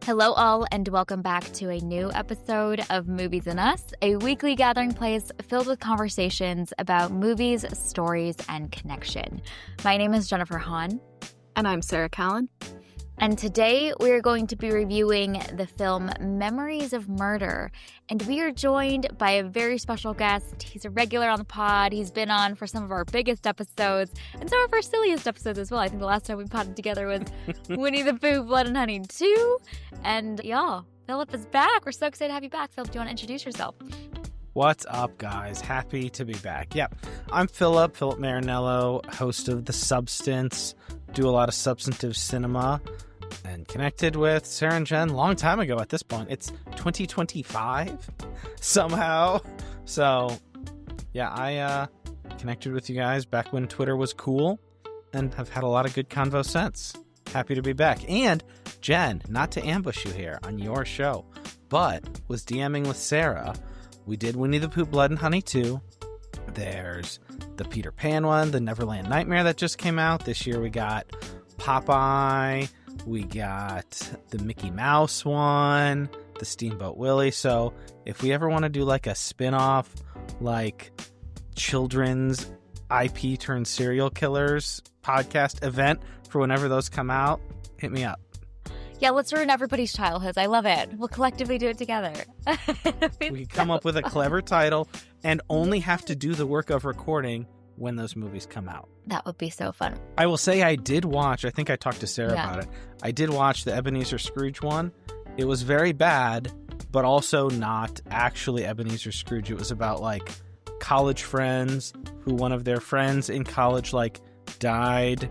Hello all, and welcome back to a new episode of Movies and Us, a weekly gathering place filled with conversations about movies, stories, and connection. My name is Jennifer Hahn. And I'm Sarah Callan. And today we're going to be reviewing the film Memories of Murder. And we are joined by a very special guest. He's a regular on the pod. He's been on for some of our biggest episodes and some of our silliest episodes as well. I think the last time we potted together was Winnie the Pooh, Blood and Honey 2. And y'all, Philip is back. We're so excited to have you back. Philip, do you want to introduce yourself? What's up, guys? Happy to be back. Yep, I'm Philip Marinello, host of The Substance, do a lot of substantive cinema, and connected with Sarah and Jen long time ago at this point. It's 2025 somehow. So, yeah, I connected with you guys back when Twitter was cool and have had a lot of good convo since. Happy to be back. And Jen, not to ambush you here on your show, but was DMing with Sarah. We did Winnie the Pooh, Blood and Honey 2. There's the Peter Pan one, the Neverland Nightmare that just came out. This year we got Popeye, we got the Mickey Mouse one, the Steamboat Willie. So if we ever want to do like a spin-off, like children's IP turned serial killers podcast event for whenever those come out, hit me up. Yeah, let's ruin everybody's childhoods. I love it. We'll collectively do it together. We can come up with a clever title and only have to do the work of recording when those movies come out. That would be so fun. I will say I did watch, I think I talked to Sarah about it. I did watch the Ebenezer Scrooge one. It was very bad, but also not actually Ebenezer Scrooge. It was about like college friends who one of their friends in college like died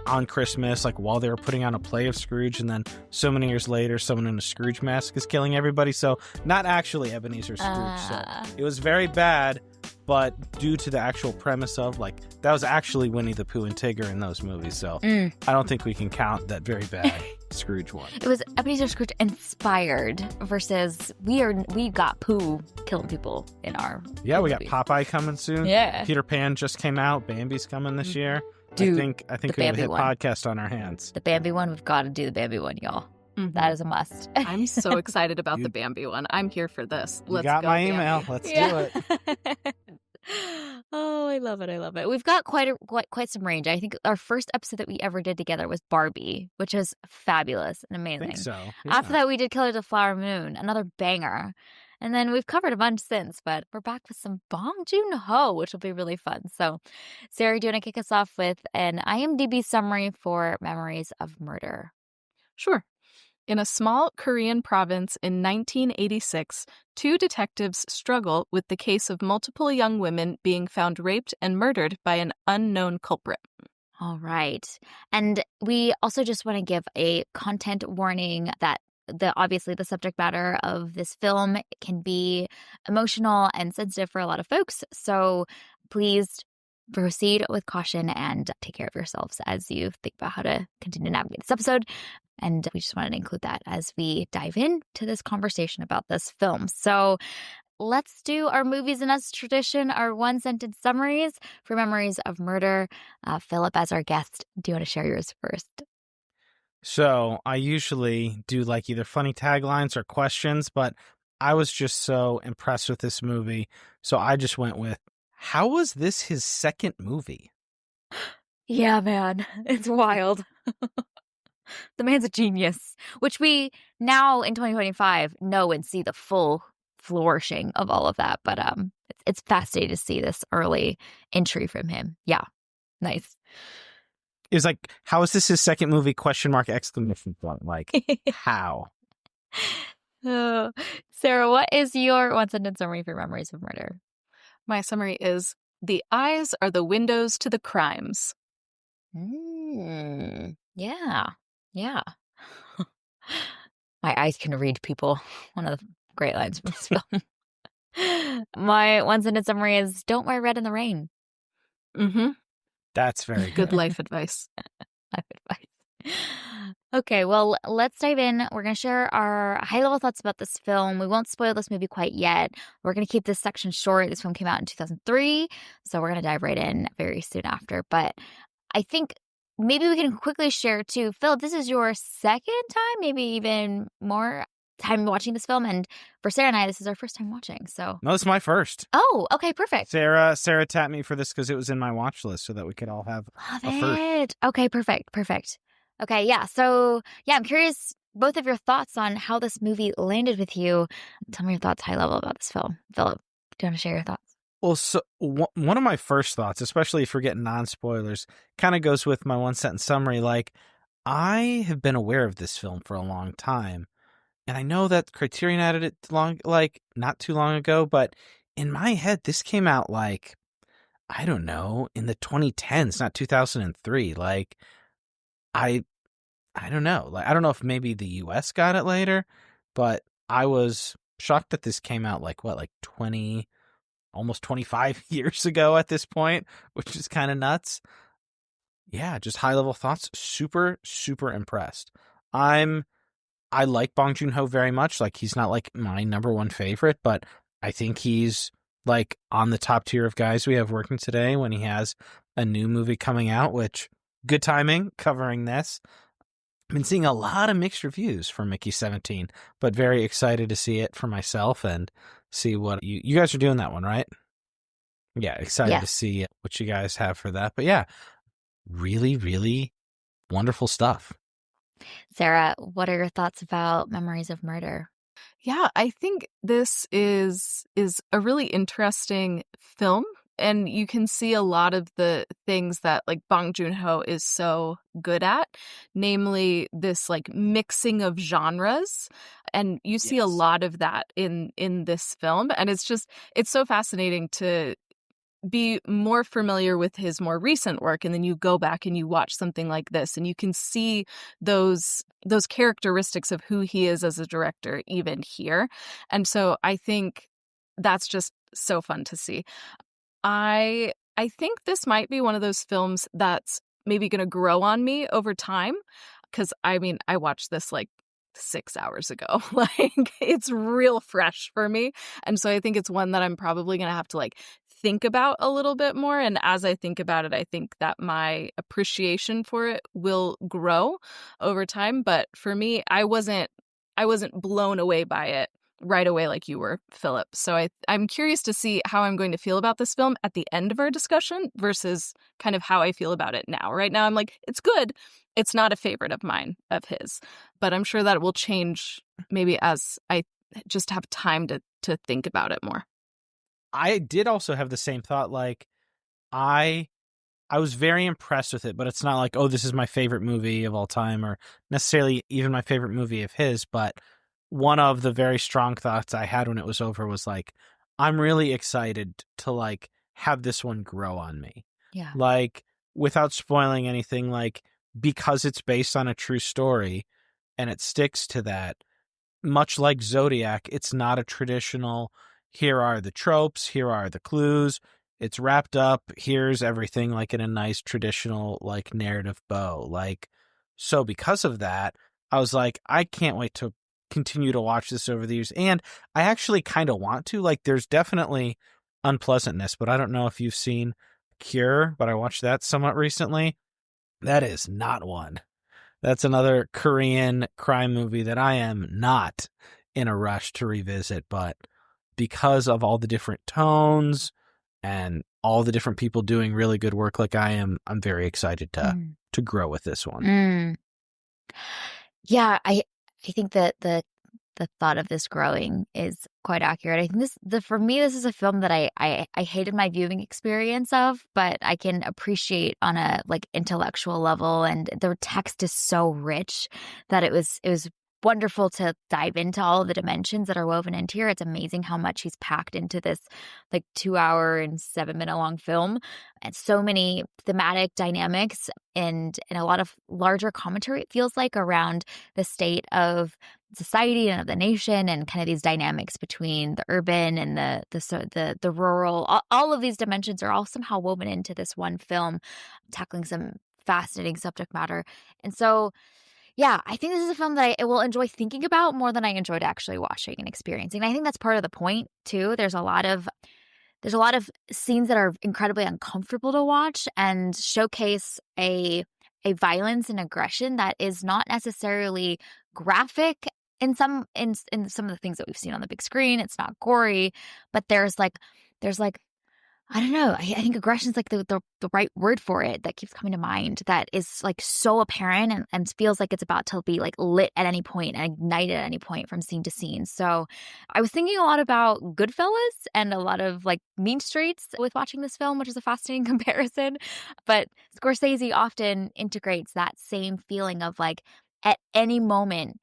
on Christmas, like while they were putting on a play of Scrooge, and then so many years later someone in a Scrooge mask is killing everybody. So not actually Ebenezer Scrooge. So it was very bad, but due to the actual premise of like that was actually Winnie the Pooh and Tigger in those movies. So I don't think we can count that very bad Scrooge one. It was Ebenezer Scrooge inspired versus we got Pooh killing people in our we movies. got Popeye coming soon. Yeah, Peter Pan just came out. Bambi's coming this year. Dude, I think we have a hit podcast on our hands. The Bambi one, we've got to do the Bambi one, y'all. Mm-hmm. That is a must. I'm so excited about the Bambi one. I'm here for this. Let's go, my email. Let's do it. Oh, I love it. I love it. We've got quite some range. I think our first episode that we ever did together was Barbie, which is fabulous and amazing. I think so. After that, we did Killer of the Flower Moon, another banger. And then we've covered a bunch since, but we're back with some Bong Joon Ho, which will be really fun. So, Sarah, do you want to kick us off with an IMDb summary for Memories of Murder? Sure. In a small Korean province in 1986, two detectives struggle with the case of multiple young women being found raped and murdered by an unknown culprit. All right. And we also just want to give a content warning that obviously the subject matter of this film can be emotional and sensitive for a lot of folks. So please proceed with caution and take care of yourselves as you think about how to continue to navigate this episode. And we just wanted to include that as we dive into this conversation about this film. So let's do our Movies and Us tradition, our one-sentence summaries for Memories of Murder. Philip, as our guest, do you want to share yours first? So I usually do like either funny taglines or questions, but I was just so impressed with this movie. So I just went with, how was this his second movie? Yeah, man. It's wild. The man's a genius, which we now in 2025 know and see the full flourishing of all of that. But it's fascinating to see this early entry from him. Yeah. Nice. It was like, how is this his second movie? Question mark, exclamation point. Like, how? Sarah, what is your one-sentence summary for Memories of Murder? My summary is, the eyes are the windows to the crimes. Yeah. My eyes can read people. One of the great lines from this film. My one-sentence summary is, don't wear red in the rain. Mm-hmm. That's very good life advice. Life advice. Okay, well, let's dive in. We're going to share our high-level thoughts about this film. We won't spoil this movie quite yet. We're going to keep this section short. This film came out in 2003, so we're going to dive right in very soon after. But I think maybe we can quickly share too, Phil, this is your second time, maybe even more time watching this film. And for Sarah and I, this is our first time watching. So No, it's my first. Oh, okay, perfect. Sarah tapped me for this because it was in my watch list so that we could all have Love a first. it. Okay, perfect. Okay, yeah. So yeah, I'm curious both of your thoughts on how this movie landed with you. Tell me your thoughts high level about this film. Philip, do you want to share your thoughts? Well, so one of my first thoughts, especially if we're getting non-spoilers, kind of goes with my one-sentence summary. Like, I have been aware of this film for a long time, and I know that Criterion added it not too long ago, but in my head, this came out like, I don't know, in the 2010s, not 2003. Like, I don't know. Like, I don't know if maybe the US got it later, but I was shocked that this came out like 20, almost 25 years ago at this point, which is kind of nuts. Yeah, just high level thoughts. Super, super impressed. I like Bong Joon Ho very much. Like, he's not like my number one favorite, but I think he's like on the top tier of guys we have working today when he has a new movie coming out, which good timing covering this. I've been seeing a lot of mixed reviews for Mickey 17, but very excited to see it for myself and see what you guys are doing that one, right? Yeah, excited to see what you guys have for that. But yeah, really, really wonderful stuff. Sarah, what are your thoughts about Memories of Murder? Yeah, I think this is a really interesting film, and you can see a lot of the things that like Bong Joon Ho is so good at, namely this like mixing of genres, and you see a lot of that in this film, and it's so fascinating to be more familiar with his more recent work, and then you go back and you watch something like this and you can see those characteristics of who he is as a director even here. And so I think that's just so fun to see. I think this might be one of those films that's maybe going to grow on me over time, because I mean, I watched this like 6 hours ago. Like, it's real fresh for me. And so I think it's one that I'm probably going to have to like think about a little bit more. And as I think about it, I think that my appreciation for it will grow over time. But for me, I wasn't blown away by it right away like you were, Philip. So I'm curious to see how I'm going to feel about this film at the end of our discussion versus kind of how I feel about it now. Right now, I'm like, it's good. It's not a favorite of mine, of his. But I'm sure that it will change maybe as I just have time to think about it more. I did also have the same thought. Like, I was very impressed with it, but it's not like, oh, this is my favorite movie of all time or necessarily even my favorite movie of his. But one of the very strong thoughts I had when it was over was like, I'm really excited to like have this one grow on me. Yeah. Like, without spoiling anything, like, because it's based on a true story and it sticks to that, much like Zodiac, it's not a traditional, here are the tropes, here are the clues, it's wrapped up, here's everything like in a nice traditional like narrative bow. Like, so because of that, I was like, I can't wait to continue to watch this over the years. And I actually kind of want to. Like, there's definitely unpleasantness, but I don't know if you've seen Cure, but I watched that somewhat recently. That is not one. That's another Korean crime movie that I am not in a rush to revisit, but because of all the different tones and all the different people doing really good work like I am, I'm very excited to grow with this one. Yeah, I think that the thought of this growing is quite accurate. I think for me, this is a film that I hated my viewing experience of, but I can appreciate on a like intellectual level, and the text is so rich that it was wonderful to dive into all of the dimensions that are woven into here. It's amazing how much he's packed into this like 2 hour and 7 minute long film, and so many thematic dynamics and a lot of larger commentary, it feels like, around the state of society and of the nation, and kind of these dynamics between the urban and the rural. All of these dimensions are all somehow woven into this one film, tackling some fascinating subject matter. And so, yeah, I think this is a film that I will enjoy thinking about more than I enjoyed actually watching and experiencing. And I think that's part of the point too. There's a lot of scenes that are incredibly uncomfortable to watch and showcase a a violence and aggression that is not necessarily graphic in some in some of the things that we've seen on the big screen. It's not gory, but there's like I don't know. I think aggression is like the right word for it that keeps coming to mind, that is like so apparent and feels like it's about to be like lit at any point and ignited at any point from scene to scene. So I was thinking a lot about Goodfellas and a lot of like Mean Streets with watching this film, which is a fascinating comparison. But Scorsese often integrates that same feeling of like at any moment,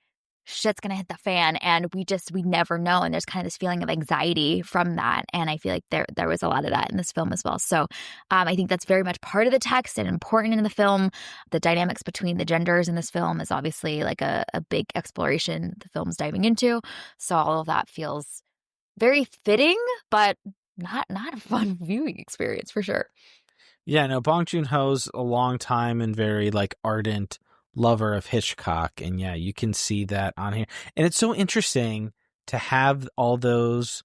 shit's gonna hit the fan, and we never know, and there's kind of this feeling of anxiety from that, and I feel like there was a lot of that in this film as well. So I think that's very much part of the text and important in the film. The dynamics between the genders in this film is obviously like a big exploration the film's diving into, so all of that feels very fitting, but not a fun viewing experience for sure. Yeah, no, Bong Joon Ho's a long time and very like ardent lover of Hitchcock, and yeah, you can see that on here. And it's so interesting to have all those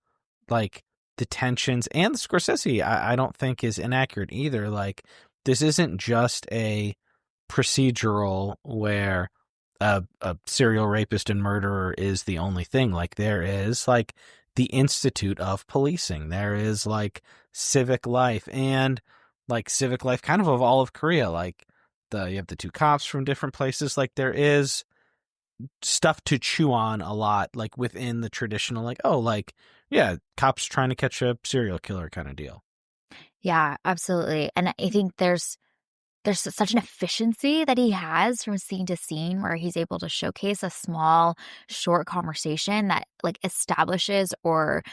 like the tensions, and the Scorsese I don't think is inaccurate either. Like, this isn't just a procedural where a serial rapist and murderer is the only thing. Like, there is like the Institute of Policing, there is like civic life, and like civic life kind of all of Korea. Like, you have the two cops from different places. Like, there is stuff to chew on a lot, like within the traditional, like, oh, like, yeah, cops trying to catch a serial killer kind of deal. Yeah, absolutely. And I think there's such an efficiency that he has from scene to scene, where he's able to showcase a small, short conversation that like establishes or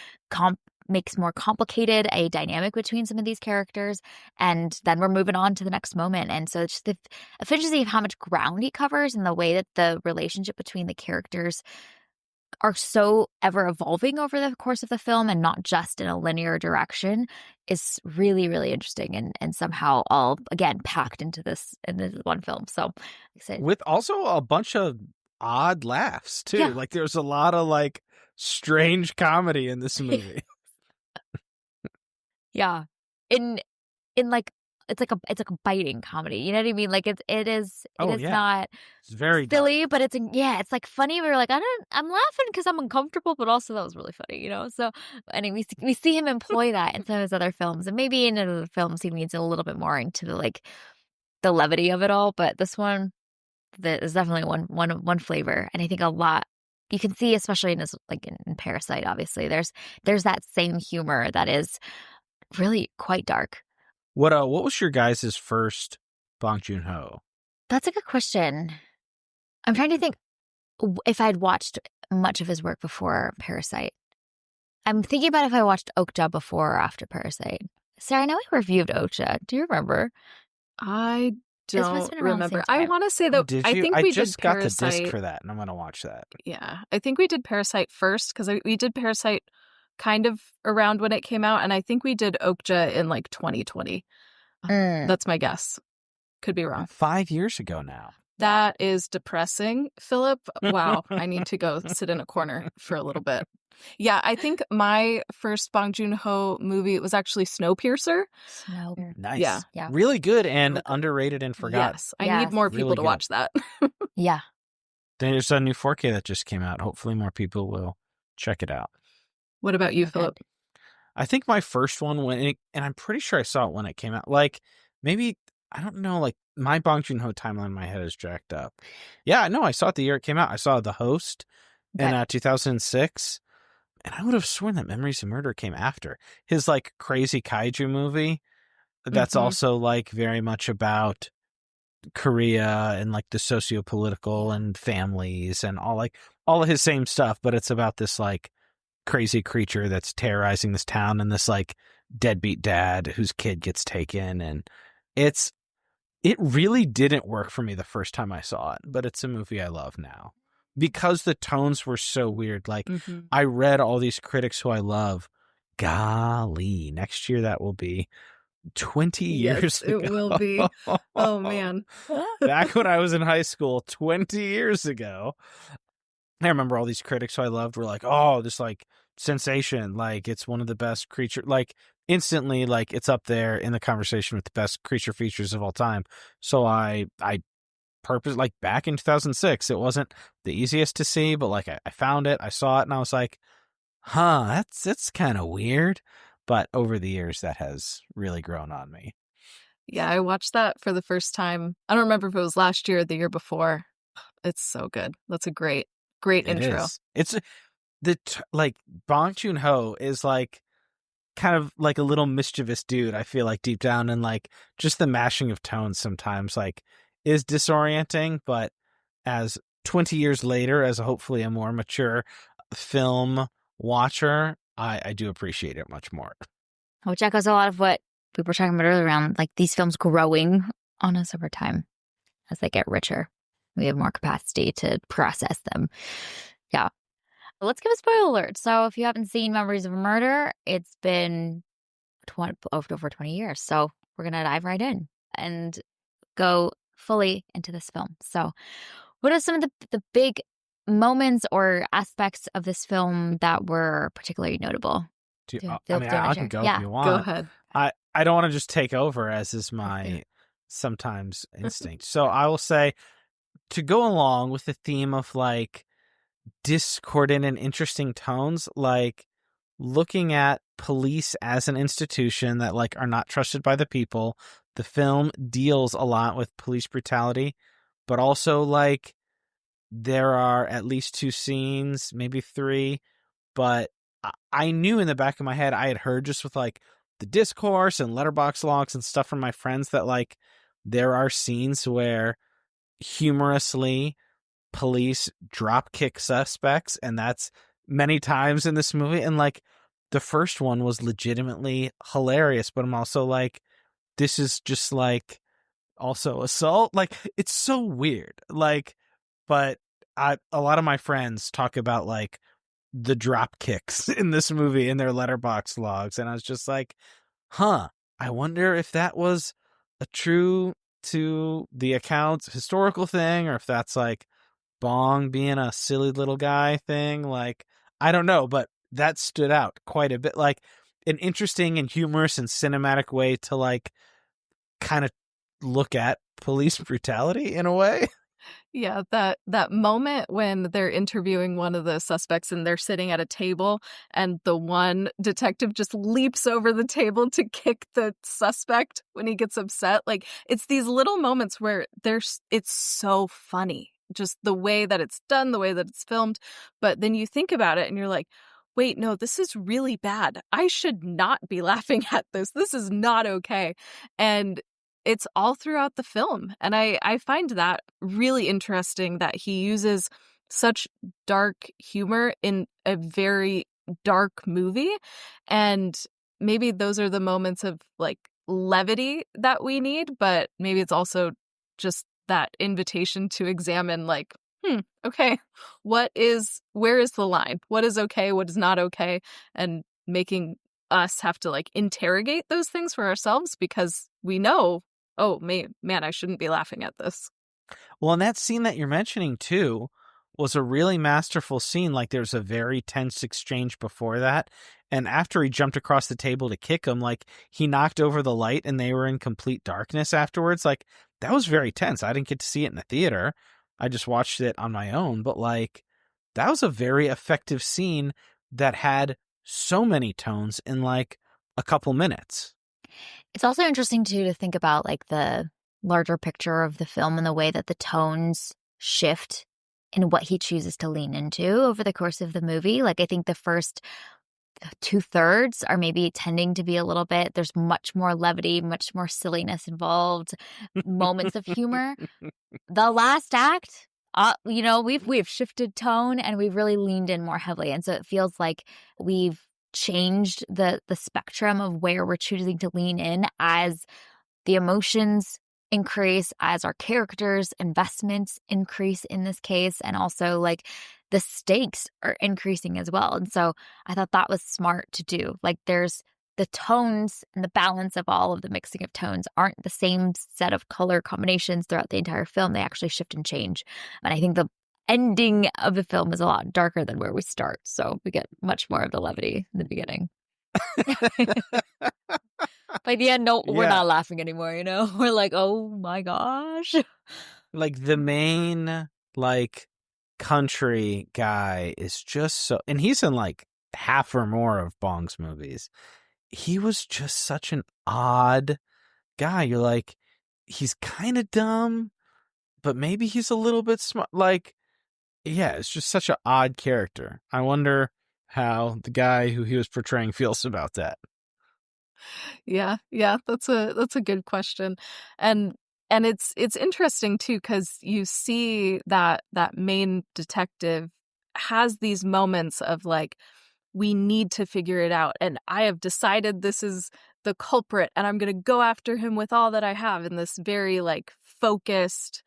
makes more complicated a dynamic between some of these characters, and then we're moving on to the next moment. And so it's just the efficiency of how much ground he covers, and the way that the relationship between the characters are so ever evolving over the course of the film and not just in a linear direction is really, really interesting, and somehow all again packed into this one film. So excited. With also a bunch of odd laughs too. Yeah. Like, there's a lot of like strange comedy in this movie. Yeah. In like it's like a biting comedy. You know what I mean? Like it is not It's very silly, dark. but it's like funny. We're like, I'm laughing because I'm uncomfortable, but also that was really funny, you know? So anyway, we see him employ that in some of his other films, and maybe in other films he leans a little bit more into the levity of it all. But this one, that is definitely one flavor, and I think a lot you can see, especially in his like in Parasite. Obviously, there's that same humor that is really quite dark. What was your guys' first Bong Joon Ho? That's a good question. I'm trying to think if I'd watched much of his work before Parasite. I'm thinking about if I watched Okja before or after Parasite. Sarah, I know we reviewed Okja. Do you remember? I must have don't been around the same remember. I time. want to say that Did I you? think I we just did got the Parasite. disc for that, and I'm gonna watch that. Yeah, I think we did Parasite first, because we did Parasite kind of around when it came out, and I think we did Okja in like 2020. That's my guess. Could be wrong. 5 years ago now. That is depressing, Philip. Wow, I need to go sit in a corner for a little bit. Yeah, I think my first Bong Joon Ho movie was actually Snowpiercer. Nice. Yeah. Really good and underrated and forgotten. Yes, I need more people Really to good. watch that. Yeah. There's a new 4K that just came out. Hopefully more people will check it out. What about you, Okay. Philip? I think my first one and I'm pretty sure I saw it when it came out. Like, maybe, I don't know, like my Bong Joon Ho timeline in my head is jacked up. Yeah, no, I saw it the year it came out. I saw The Host in 2006. And I would have sworn that Memories of Murder came after. His like crazy kaiju movie that's also like very much about Korea and like the socio-political and families and all of his same stuff, but it's about this like crazy creature that's terrorizing this town, and this like deadbeat dad whose kid gets taken, and it really didn't work for me the first time I saw it, but it's a movie I love now because the tones were so weird. Like, I read all these critics who I love. Golly, next year that will be 20 years ago. It will be. Oh, man. Back when I was in high school, 20 years ago. I remember all these critics who I loved were like, oh, this like sensation. Like, it's one of the best creature, like instantly, like it's up there in the conversation with the best creature features of all time. So I purpose, like back in 2006. It wasn't the easiest to see, but like I found it, I saw it, and I was like, huh, that's kind of weird. But over the years, that has really grown on me. Yeah, I watched that for the first time. I don't remember if it was last year or the year before. It's so good. That's a great It intro. is. It's like Bong Joon Ho is like kind of like a little mischievous dude. I feel like deep down, and like just the mashing of tones sometimes like is disorienting. But as 20 years later, as hopefully a more mature film watcher, I do appreciate it much more. Which echoes a lot of what we were talking about earlier around like these films growing on us over time as they get richer. We have more capacity to process them. Yeah. Let's give a spoiler alert. So if you haven't seen Memories of a Murder, it's been over 20 years. So we're going to dive right in and go fully into this film. So what are some of the big moments or aspects of this film that were particularly notable? I can go if you want. Go ahead. I don't want to just take over, as is my sometimes instinct. So I will say, to go along with the theme of like discordant and interesting tones, like looking at police as an institution that like are not trusted by the people. The film deals a lot with police brutality, but also like there are at least 2 scenes, maybe 3, but I knew in the back of my head, I had heard just with like the discourse and letterbox logs and stuff from my friends that like there are scenes where humorously police drop kick suspects, and that's many times in this movie. And like the first one was legitimately hilarious, but I'm also like, this is just like also assault. Like it's so weird. Like, but a lot of my friends talk about like the drop kicks in this movie in their letterbox logs, and I was just like, huh, I wonder if that was a true to the account historical thing, or if that's like Bong being a silly little guy thing. Like, I don't know, but that stood out quite a bit. Like an interesting and humorous and cinematic way to like kind of look at police brutality in a way. Yeah, that moment when they're interviewing one of the suspects and they're sitting at a table and the one detective just leaps over the table to kick the suspect when he gets upset. Like it's these little moments where it's so funny. Just the way that it's done, the way that it's filmed. But then you think about it and you're like, wait, no, this is really bad. I should not be laughing at this. This is not okay. And it's all throughout the film. And I find that really interesting that he uses such dark humor in a very dark movie. And maybe those are the moments of like levity that we need, but maybe it's also just that invitation to examine like, okay, where is the line? What is okay? What is not okay? And making us have to like interrogate those things for ourselves because we know, oh, man, I shouldn't be laughing at this. Well, and that scene that you're mentioning too was a really masterful scene. Like there's a very tense exchange before that. And after he jumped across the table to kick him, like he knocked over the light and they were in complete darkness afterwards. Like that was very tense. I didn't get to see it in the theater. I just watched it on my own. But like that was a very effective scene that had so many tones in like a couple minutes. It's also interesting too to think about like the larger picture of the film and the way that the tones shift in what he chooses to lean into over the course of the movie. Like I think the first 2/3 are maybe tending to be a little bit, there's much more levity, much more silliness involved, moments of humor. The last act, we've shifted tone and we've really leaned in more heavily. And so it feels like we've changed the spectrum of where we're choosing to lean in as the emotions increase, as our characters' investments increase in this case, and also like the stakes are increasing as well. And so I thought that was smart to do. Like there's the tones and the balance of all of the mixing of tones aren't the same set of color combinations throughout the entire film. They actually shift and change. And I think the ending of the film is a lot darker than where we start. So we get much more of the levity in the beginning. By the end, no, we're not laughing anymore, We're like, oh my gosh. Like the main like country guy is just so, and he's in like half or more of Bong's movies. He was just such an odd guy. You're like, he's kind of dumb, but maybe he's a little bit smart. Like, yeah, it's just such an odd character. I wonder how the guy who he was portraying feels about that. Yeah, yeah, that's a good question. And it's interesting too, because you see that main detective has these moments of like, we need to figure it out, and I have decided this is the culprit, and I'm gonna go after him with all that I have, in this very like focused,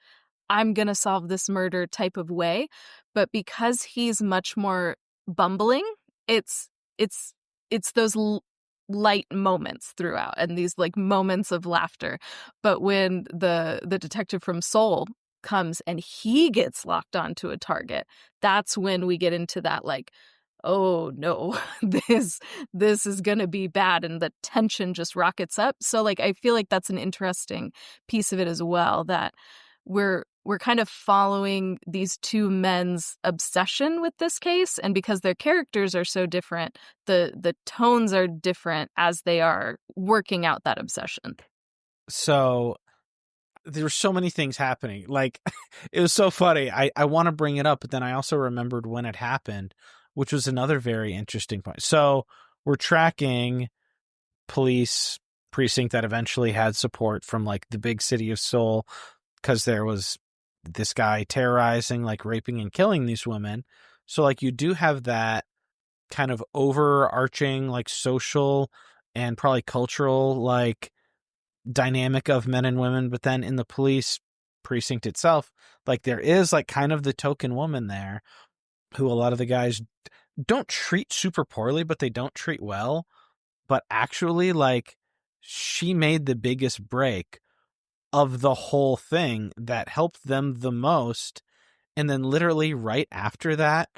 I'm gonna solve this murder type of way. But because he's much more bumbling, it's it's it's those light moments throughout, and these like moments of laughter. But when the detective from Seoul comes and he gets locked onto a target, that's when we get into that like, oh no, this is gonna be bad, and the tension just rockets up. So like I feel like that's an interesting piece of it as well, that we're kind of following these two men's obsession with this case, and because their characters are so different, the tones are different as they are working out that obsession. So there were so many things happening. Like, it was so funny. I want to bring it up, but then I also remembered when it happened, which was another very interesting point. So we're tracking police precinct that eventually had support from like the big city of Seoul, because there was this guy terrorizing, like raping and killing these women. So like you do have that kind of overarching like social and probably cultural like dynamic of men and women, but then in the police precinct itself, like there is like kind of the token woman there who a lot of the guys don't treat super poorly, but they don't treat well. But actually, like, she made the biggest break of the whole thing that helped them the most. And then literally right after that,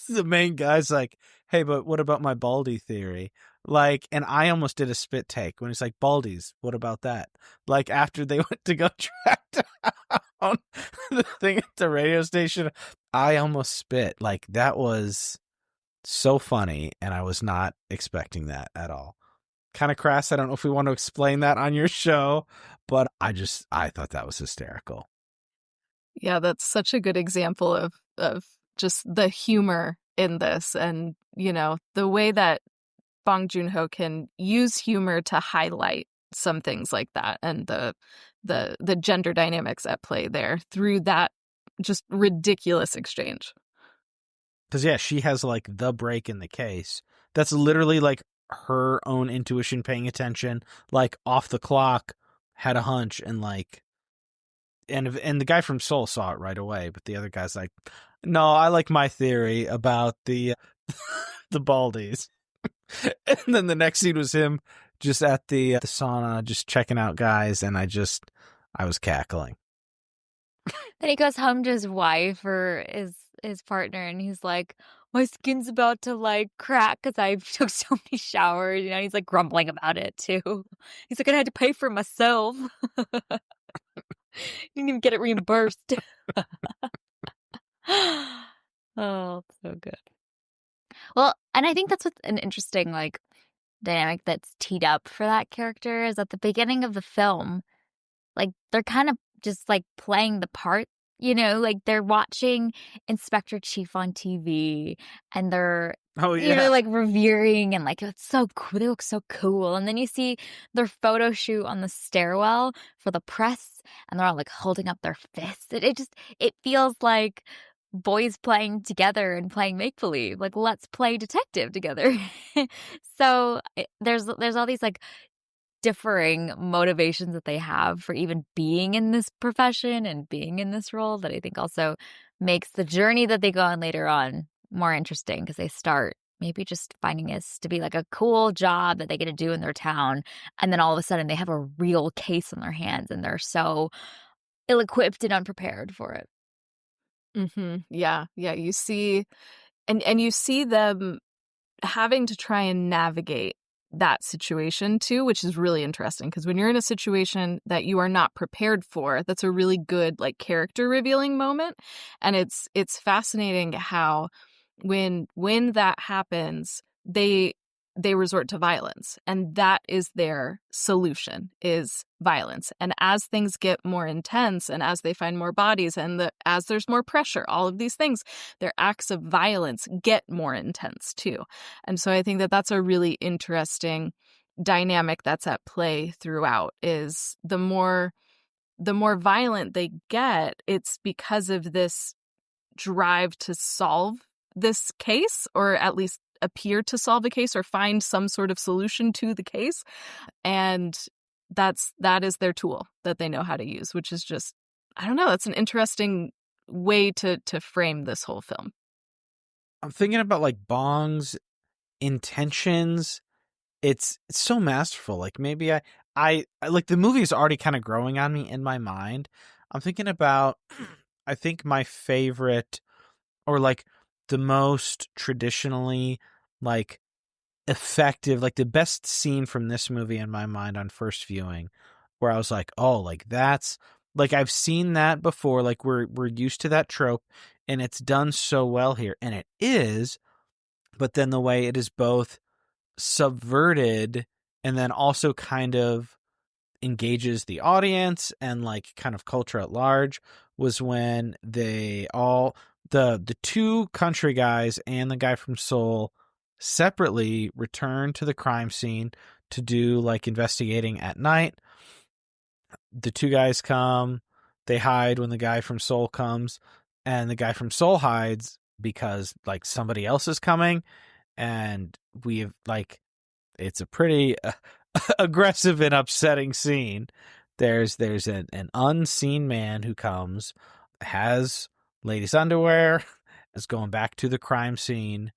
the main guy's like, hey, but what about my Baldy theory? Like, and I almost did a spit take when he's like, Baldies, what about that? Like, after they went to go track down the thing at the radio station, I almost spit. Like, that was so funny, and I was not expecting that at all. Kind of crass. I don't know if we want to explain that on your show, but I thought that was hysterical. Yeah, that's such a good example of just the humor in this, and the way that Bong Joon Ho can use humor to highlight some things like that, and the gender dynamics at play there through that just ridiculous exchange. Because, yeah, she has like the break in the case. That's literally like her own intuition paying attention, like off the clock, had a hunch, and like, and the guy from Seoul saw it right away, but the other guy's like, no, I like my theory about the the Baldies. And then the next scene was him just at the sauna, just checking out guys, and I was cackling. Then he goes home to his wife or his partner, and he's like, "My skin's about to like crack because I took so many showers." He's like grumbling about it too. He's like, "I had to pay for myself. Didn't even get it reimbursed." Oh, so good. Well, and I think that's what's an interesting like dynamic that's teed up for that character is at the beginning of the film. Like, they're kind of just, like, playing the part, Like, they're watching Inspector Chief on TV, and they're, Oh yeah. like, revering and, like, it's so cool. They look so cool. And then you see their photo shoot on the stairwell for the press, and they're all, like, holding up their fists. It feels like boys playing together and playing make-believe. Like, let's play detective together. So, there's all these, like, differing motivations that they have for even being in this profession and being in this role that I think also makes the journey that they go on later on more interesting, because they start maybe just finding this to be like a cool job that they get to do in their town, and then all of a sudden they have a real case on their hands and they're so ill-equipped and unprepared for it. Yeah, yeah. You see, and you see them having to try and navigate that situation too, which is really interesting because when you're in a situation that you are not prepared for, that's a really good like character revealing moment. And it's fascinating how when that happens, they resort to violence, and that is their solution, is violence. And as things get more intense and as they find more bodies and as there's more pressure, all of these things, their acts of violence get more intense too. And so I think that that's a really interesting dynamic that's at play throughout, is the more violent they get, it's because of this drive to solve this case, or at least appear to solve a case or find some sort of solution to the case. And that is their tool that they know how to use, which is just, I don't know, that's an interesting way to frame this whole film. I'm thinking about like Bong's intentions. It's so masterful. Like maybe I like the movie is already kind of growing on me in my mind. I'm thinking about I think my favorite, or like the most traditionally like effective, like the best scene from this movie in my mind on first viewing, where I was like, oh, like that's like I've seen that before, like we're used to that trope and it's done so well here, and it is, but then the way it is both subverted and then also kind of engages the audience and like kind of culture at large was when they all the two country guys and the guy from Seoul separately return to the crime scene to do like investigating at night. The two guys come, they hide when the guy from Seoul comes, and the guy from Seoul hides because like somebody else is coming, and we've like it's a pretty aggressive and upsetting scene. There's an unseen man who comes, has ladies' underwear, is going back to the crime scene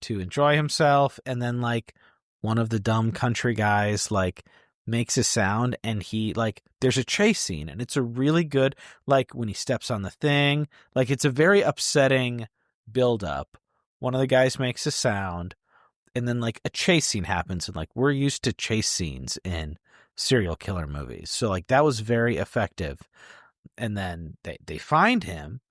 to enjoy himself, and then like one of the dumb country guys like makes a sound, and he like there's a chase scene, and it's a really good like when he steps on the thing, like it's a very upsetting build up. One of the guys makes a sound, and then like a chase scene happens, and like we're used to chase scenes in serial killer movies, so like that was very effective. And then they find him,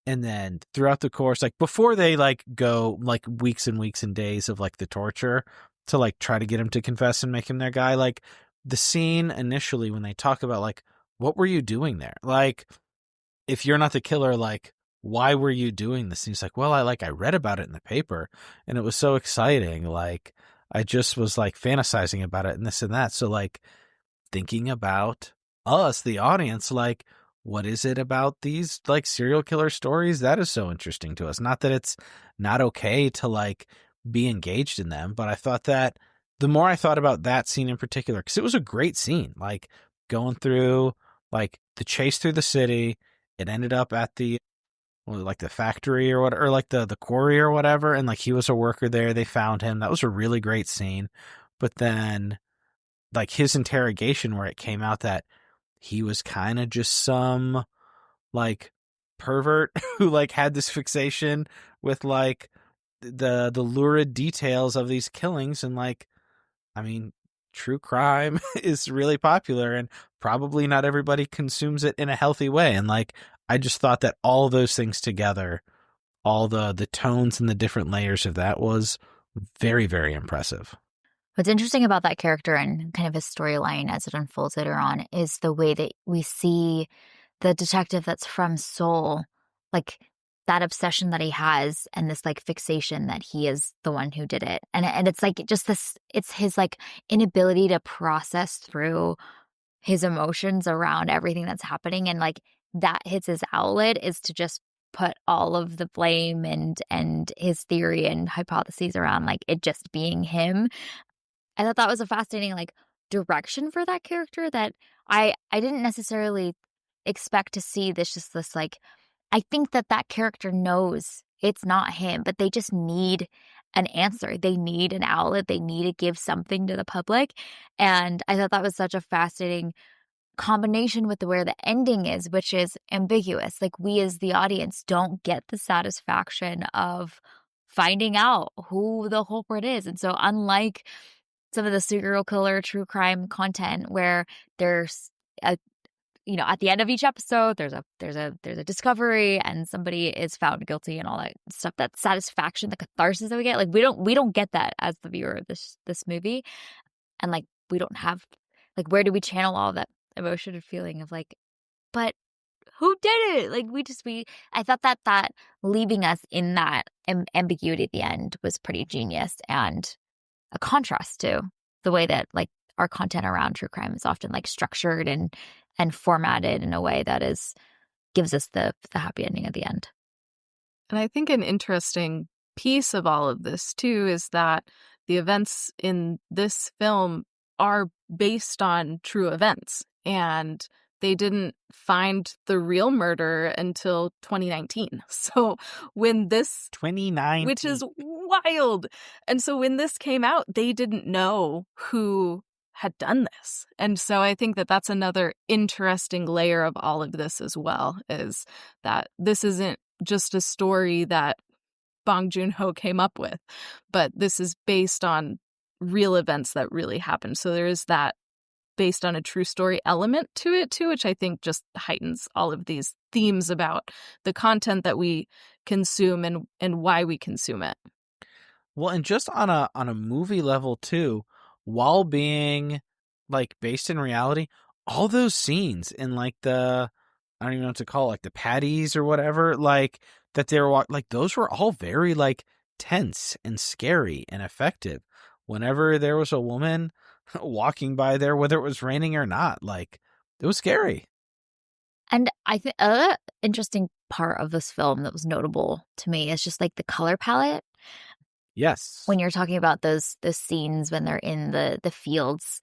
and then throughout the course, like before they like go like weeks and weeks and days of like the torture to like try to get him to confess and make him their guy, like the scene initially when they talk about like what were you doing there, like if you're not the killer, like why were you doing this? And he's like, well, I read about it in the paper and it was so exciting. Like I just was like fantasizing about it and this and that. So like thinking about us, the audience, like what is it about these like serial killer stories that is so interesting to us? Not that it's not okay to like be engaged in them, but I thought that the more I thought about that scene in particular, because it was a great scene, like going through like the chase through the city, it ended up at the like the factory or what, or like the quarry or whatever, and like he was a worker there. They found him. That was a really great scene. But then like his interrogation, where it came out that he was kind of just some like pervert who like had this fixation with like the lurid details of these killings, and like I mean true crime is really popular and probably not everybody consumes it in a healthy way, and like I just thought that all those things together, all the tones and the different layers of that was very, very impressive. What's interesting about that character and kind of his storyline as it unfolds later on is the way that we see the detective that's from Seoul, like that obsession that he has and this like fixation that he is the one who did it. And it's like just this, it's his like inability to process through his emotions around everything that's happening. And like that hits his outlet is to just put all of the blame and his theory and hypotheses around like it just being him. I thought that was a fascinating like direction for that character that I didn't necessarily expect to see this like I think that character knows it's not him, but they just need an answer. They need an outlet. They need to give something to the public. And I thought that was such a fascinating combination with where the ending is, which is ambiguous. Like we as the audience don't get the satisfaction of finding out who the culprit is. And so unlike some of the serial killer true crime content where there's a at the end of each episode there's a discovery and somebody is found guilty and all that stuff, that satisfaction, the catharsis that we get. Like we don't get that as the viewer of this movie. And like we don't have, like, where do we channel all that emotion and feeling of like, but who did it? Like I thought that leaving us in that ambiguity at the end was pretty genius, and a contrast to the way that like our content around true crime is often like structured and formatted in a way that gives us the happy ending at the end. And I think an interesting piece of all of this too is that the events in this film are based on true events, and they didn't find the real murder until 2019. So when this 2019, which is wild. And so when this came out, they didn't know who had done this. And so I think that that's another interesting layer of all of this as well, is that this isn't just a story that Bong Joon Ho came up with, but this is based on real events that really happened. So there is that based on a true story element to it too, which I think just heightens all of these themes about the content that we consume and why we consume it. Well, and just on a movie level too, while being like based in reality, all those scenes in like I don't even know what to call it, like the patties or whatever, like that they were like, those were all very like tense and scary and effective. Whenever there was a woman walking by there, whether it was raining or not, like it was scary. And I think interesting part of this film that was notable to me is just like the color palette. Yes. When you're talking about those scenes when they're in the fields,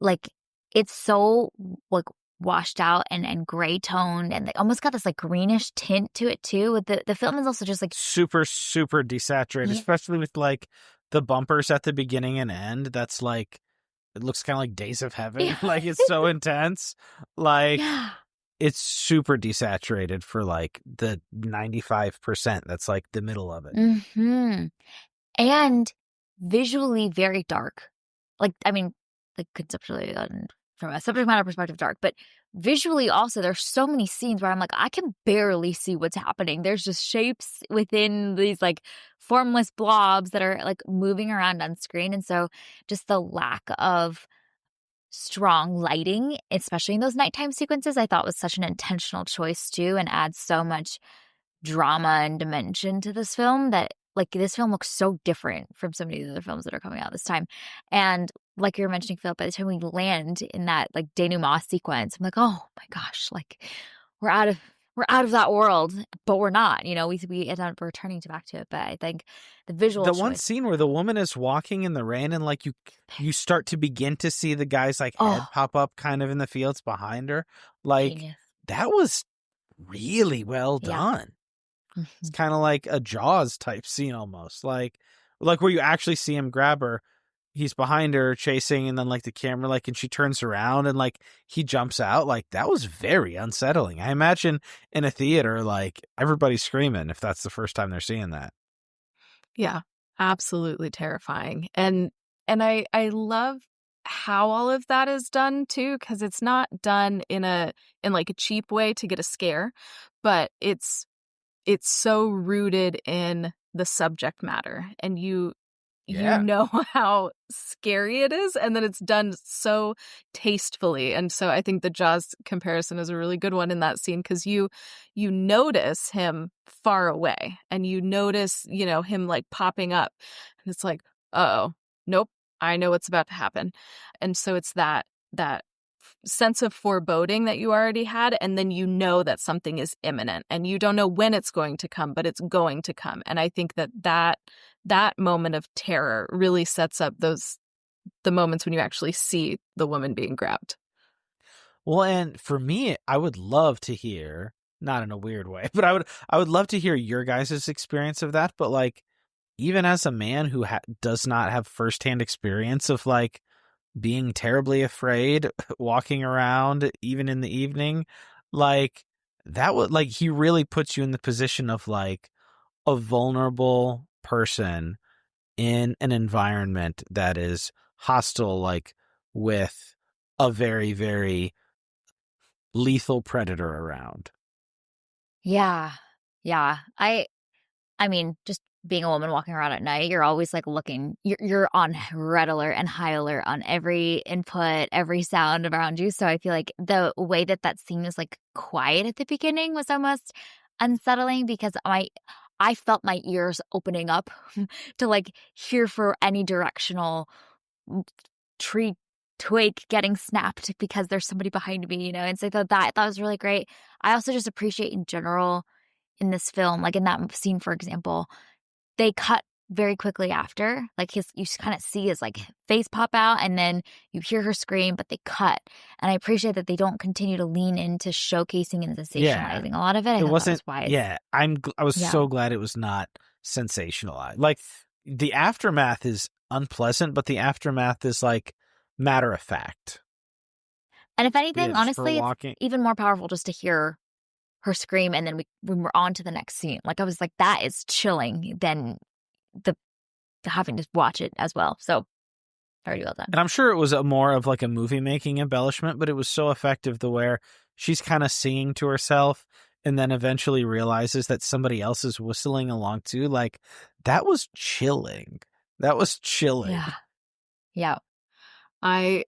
like it's so like washed out and gray toned, and they almost got this like greenish tint to it too. With the film is also just like super desaturated, especially with like the bumpers at the beginning and end. That's like, it looks kind of like Days of Heaven. Like it's so intense. Like it's super desaturated for like the 95% that's like the middle of it. Mm-hmm. And visually very dark. Like, I mean, like conceptually and from a subject matter perspective, dark, but visually also there's so many scenes where I'm like, I can barely see what's happening. There's just shapes within these like formless blobs that are like moving around on screen. And so just the lack of strong lighting, especially in those nighttime sequences, I thought was such an intentional choice too, and adds so much drama and dimension to this film that like this film looks so different from so many of the other films that are coming out this time. And like you were mentioning, Phil, by the time we land in that like denouement sequence, I'm like, oh my gosh, like we're out of that world, but we're not. We end up returning back to it. But I think the visual one scene where the woman is walking in the rain and like you start to begin to see the guy's like head pop up kind of in the fields behind her. Like genius. That was really well done. Mm-hmm. It's kind of like a Jaws type scene almost, like where you actually see him grab her. He's behind her chasing, and then like the camera, like, and she turns around and like he jumps out. Like that was very unsettling. I imagine in a theater, like everybody's screaming if that's the first time they're seeing that. Yeah, absolutely terrifying. And I love how all of that is done too, because it's not done in like a cheap way to get a scare, but it's so rooted in the subject matter, and you know how scary it is, and then it's done so tastefully. And so I think the Jaws comparison is a really good one in that scene, because you notice him far away, and you notice him like popping up, and it's like, oh nope, I know what's about to happen. And so it's that sense of foreboding that you already had, and then you know that something is imminent, and you don't know when it's going to come, but it's going to come. And I think that moment of terror really sets up the moments when you actually see the woman being grabbed. Well, and for me, I would love to hear, not in a weird way, but I would love to hear your guys' experience of that. But like, even as a man who does not have firsthand experience of like being terribly afraid walking around even in the evening, like that would, like, he really puts you in the position of like a vulnerable person in an environment that is hostile, like with a very, very lethal predator around. Yeah. Yeah. I mean, just being a woman walking around at night, you're always like looking, you're on red alert and high alert on every input, every sound around you. So I feel like the way that that scene was like quiet at the beginning was almost unsettling because I felt my ears opening up to like hear for any directional tree twig getting snapped because there's somebody behind me, and so I thought that was really great. I also just appreciate in general in this film, like in that scene, for example, they cut very quickly after, like you kind of see his like face pop out and then you hear her scream, but they cut. And I appreciate that they don't continue to lean into showcasing and Yeah. sensationalizing a lot of it. I It thought that was wasn't, wise. yeah, I was Yeah. so glad it was not sensationalized. Like, the aftermath is unpleasant, but the aftermath is like matter of fact. And if Yeah, anything, just her honestly, it's walking. even more powerful just to hear her scream and then when we're on to the next scene. Like I was like, that is chilling than the having to watch it as well. So very well done. And I'm sure it was a more of like a movie making embellishment, but it was so effective the where she's kind of singing to herself and then eventually realizes that somebody else is whistling along too. Like, that was chilling. That was chilling. Yeah. Yeah. I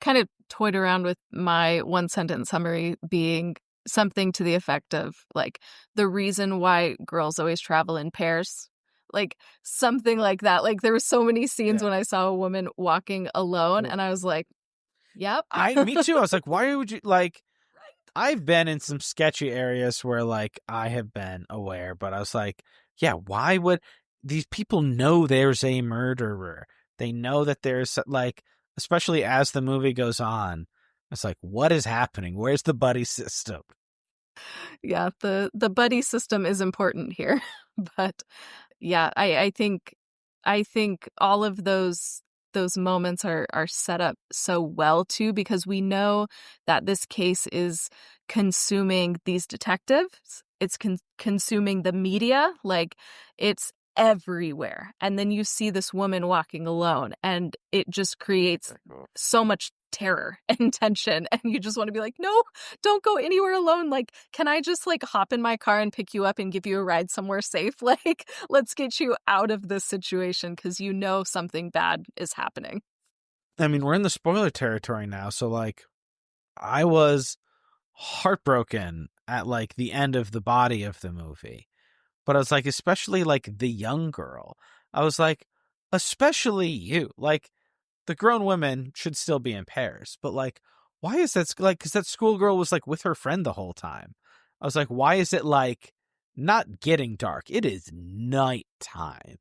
kind of toyed around with my one sentence summary being something to the effect of like the reason why girls always travel in pairs. Like something like that. Like there were so many scenes Yeah. when I saw a woman walking alone and I was like, yep. Me too. I was like, why would you like, I've been in some sketchy areas where like I have been aware, but I was like, yeah, why would these people know there's a murderer? They know that there's like, especially as the movie goes on, it's like, what is happening? Where's the buddy system? Yeah, the buddy system is important here. But yeah, I think all of those moments are set up so well too because we know that this case is consuming these detectives. It's consuming the media, like it's everywhere. And then you see this woman walking alone and it just creates so much terror and tension and you just want to be like, no, don't go anywhere alone. Like, can I just like hop in my car and pick you up and give you a ride somewhere safe? Like, let's get you out of this situation because you know something bad is happening. I mean, we're in the spoiler territory now, so like, I was heartbroken at like the end of the body of the movie. But I was like, especially like the young girl. I was like, especially you. Like, the grown women should still be in pairs, but like, why is that like? Because that schoolgirl was like with her friend the whole time. I was like, why is it like not getting dark? It is nighttime.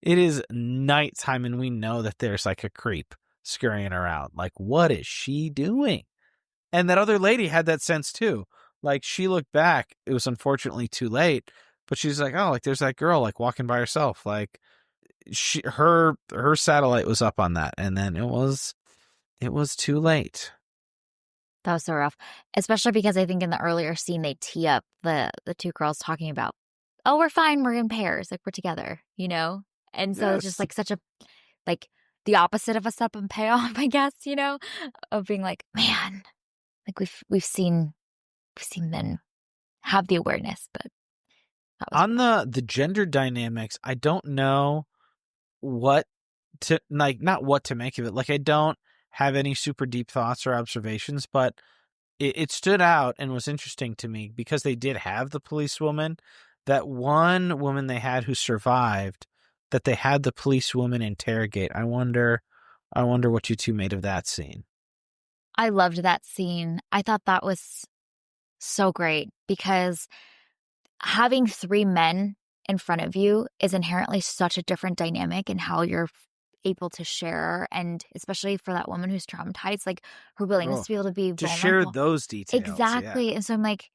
It is nighttime, and we know that there's like a creep scurrying around. Like, what is she doing? And that other lady had that sense too. Like, she looked back. It was unfortunately too late, but she's like, oh, like there's that girl like walking by herself. Like, her satellite was up on that, and then it was too late. That was so rough, especially because I think in the earlier scene they tee up the two girls talking about, oh, we're fine, we're in pairs, like we're together. And so it's just Yes. like such a like the opposite of a step and payoff, I guess, of being like, man, like we've seen men have the awareness, but that was On the gender dynamics, I don't know what to like, not what to make of it. Like, I don't have any super deep thoughts or observations, but it stood out and was interesting to me because they did have the policewoman. That one woman they had who survived, that they had the policewoman interrogate. I wonder what you two made of that scene. I loved that scene. I thought that was so great because having three men in front of you is inherently such a different dynamic in how you're able to share, and especially for that woman who's traumatized, like her willingness to be able to be To vulnerable. share those details. Exactly. Yeah. And so I'm like,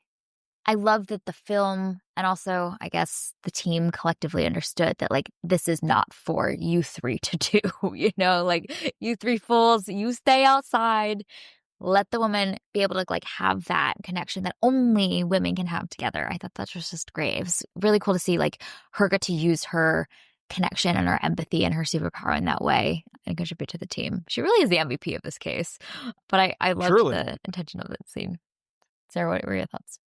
I love that the film and also I guess the team collectively understood that like this is not for you three to do, like you three fools, you stay outside. Let the woman be able to like have that connection that only women can have together. I thought that was just great. It was really cool to see like her get to use her connection and our empathy and her superpower in that way and contribute to the team. She really is the MVP of this case. But I loved Truly. the intention of that scene. Sarah, what were your thoughts?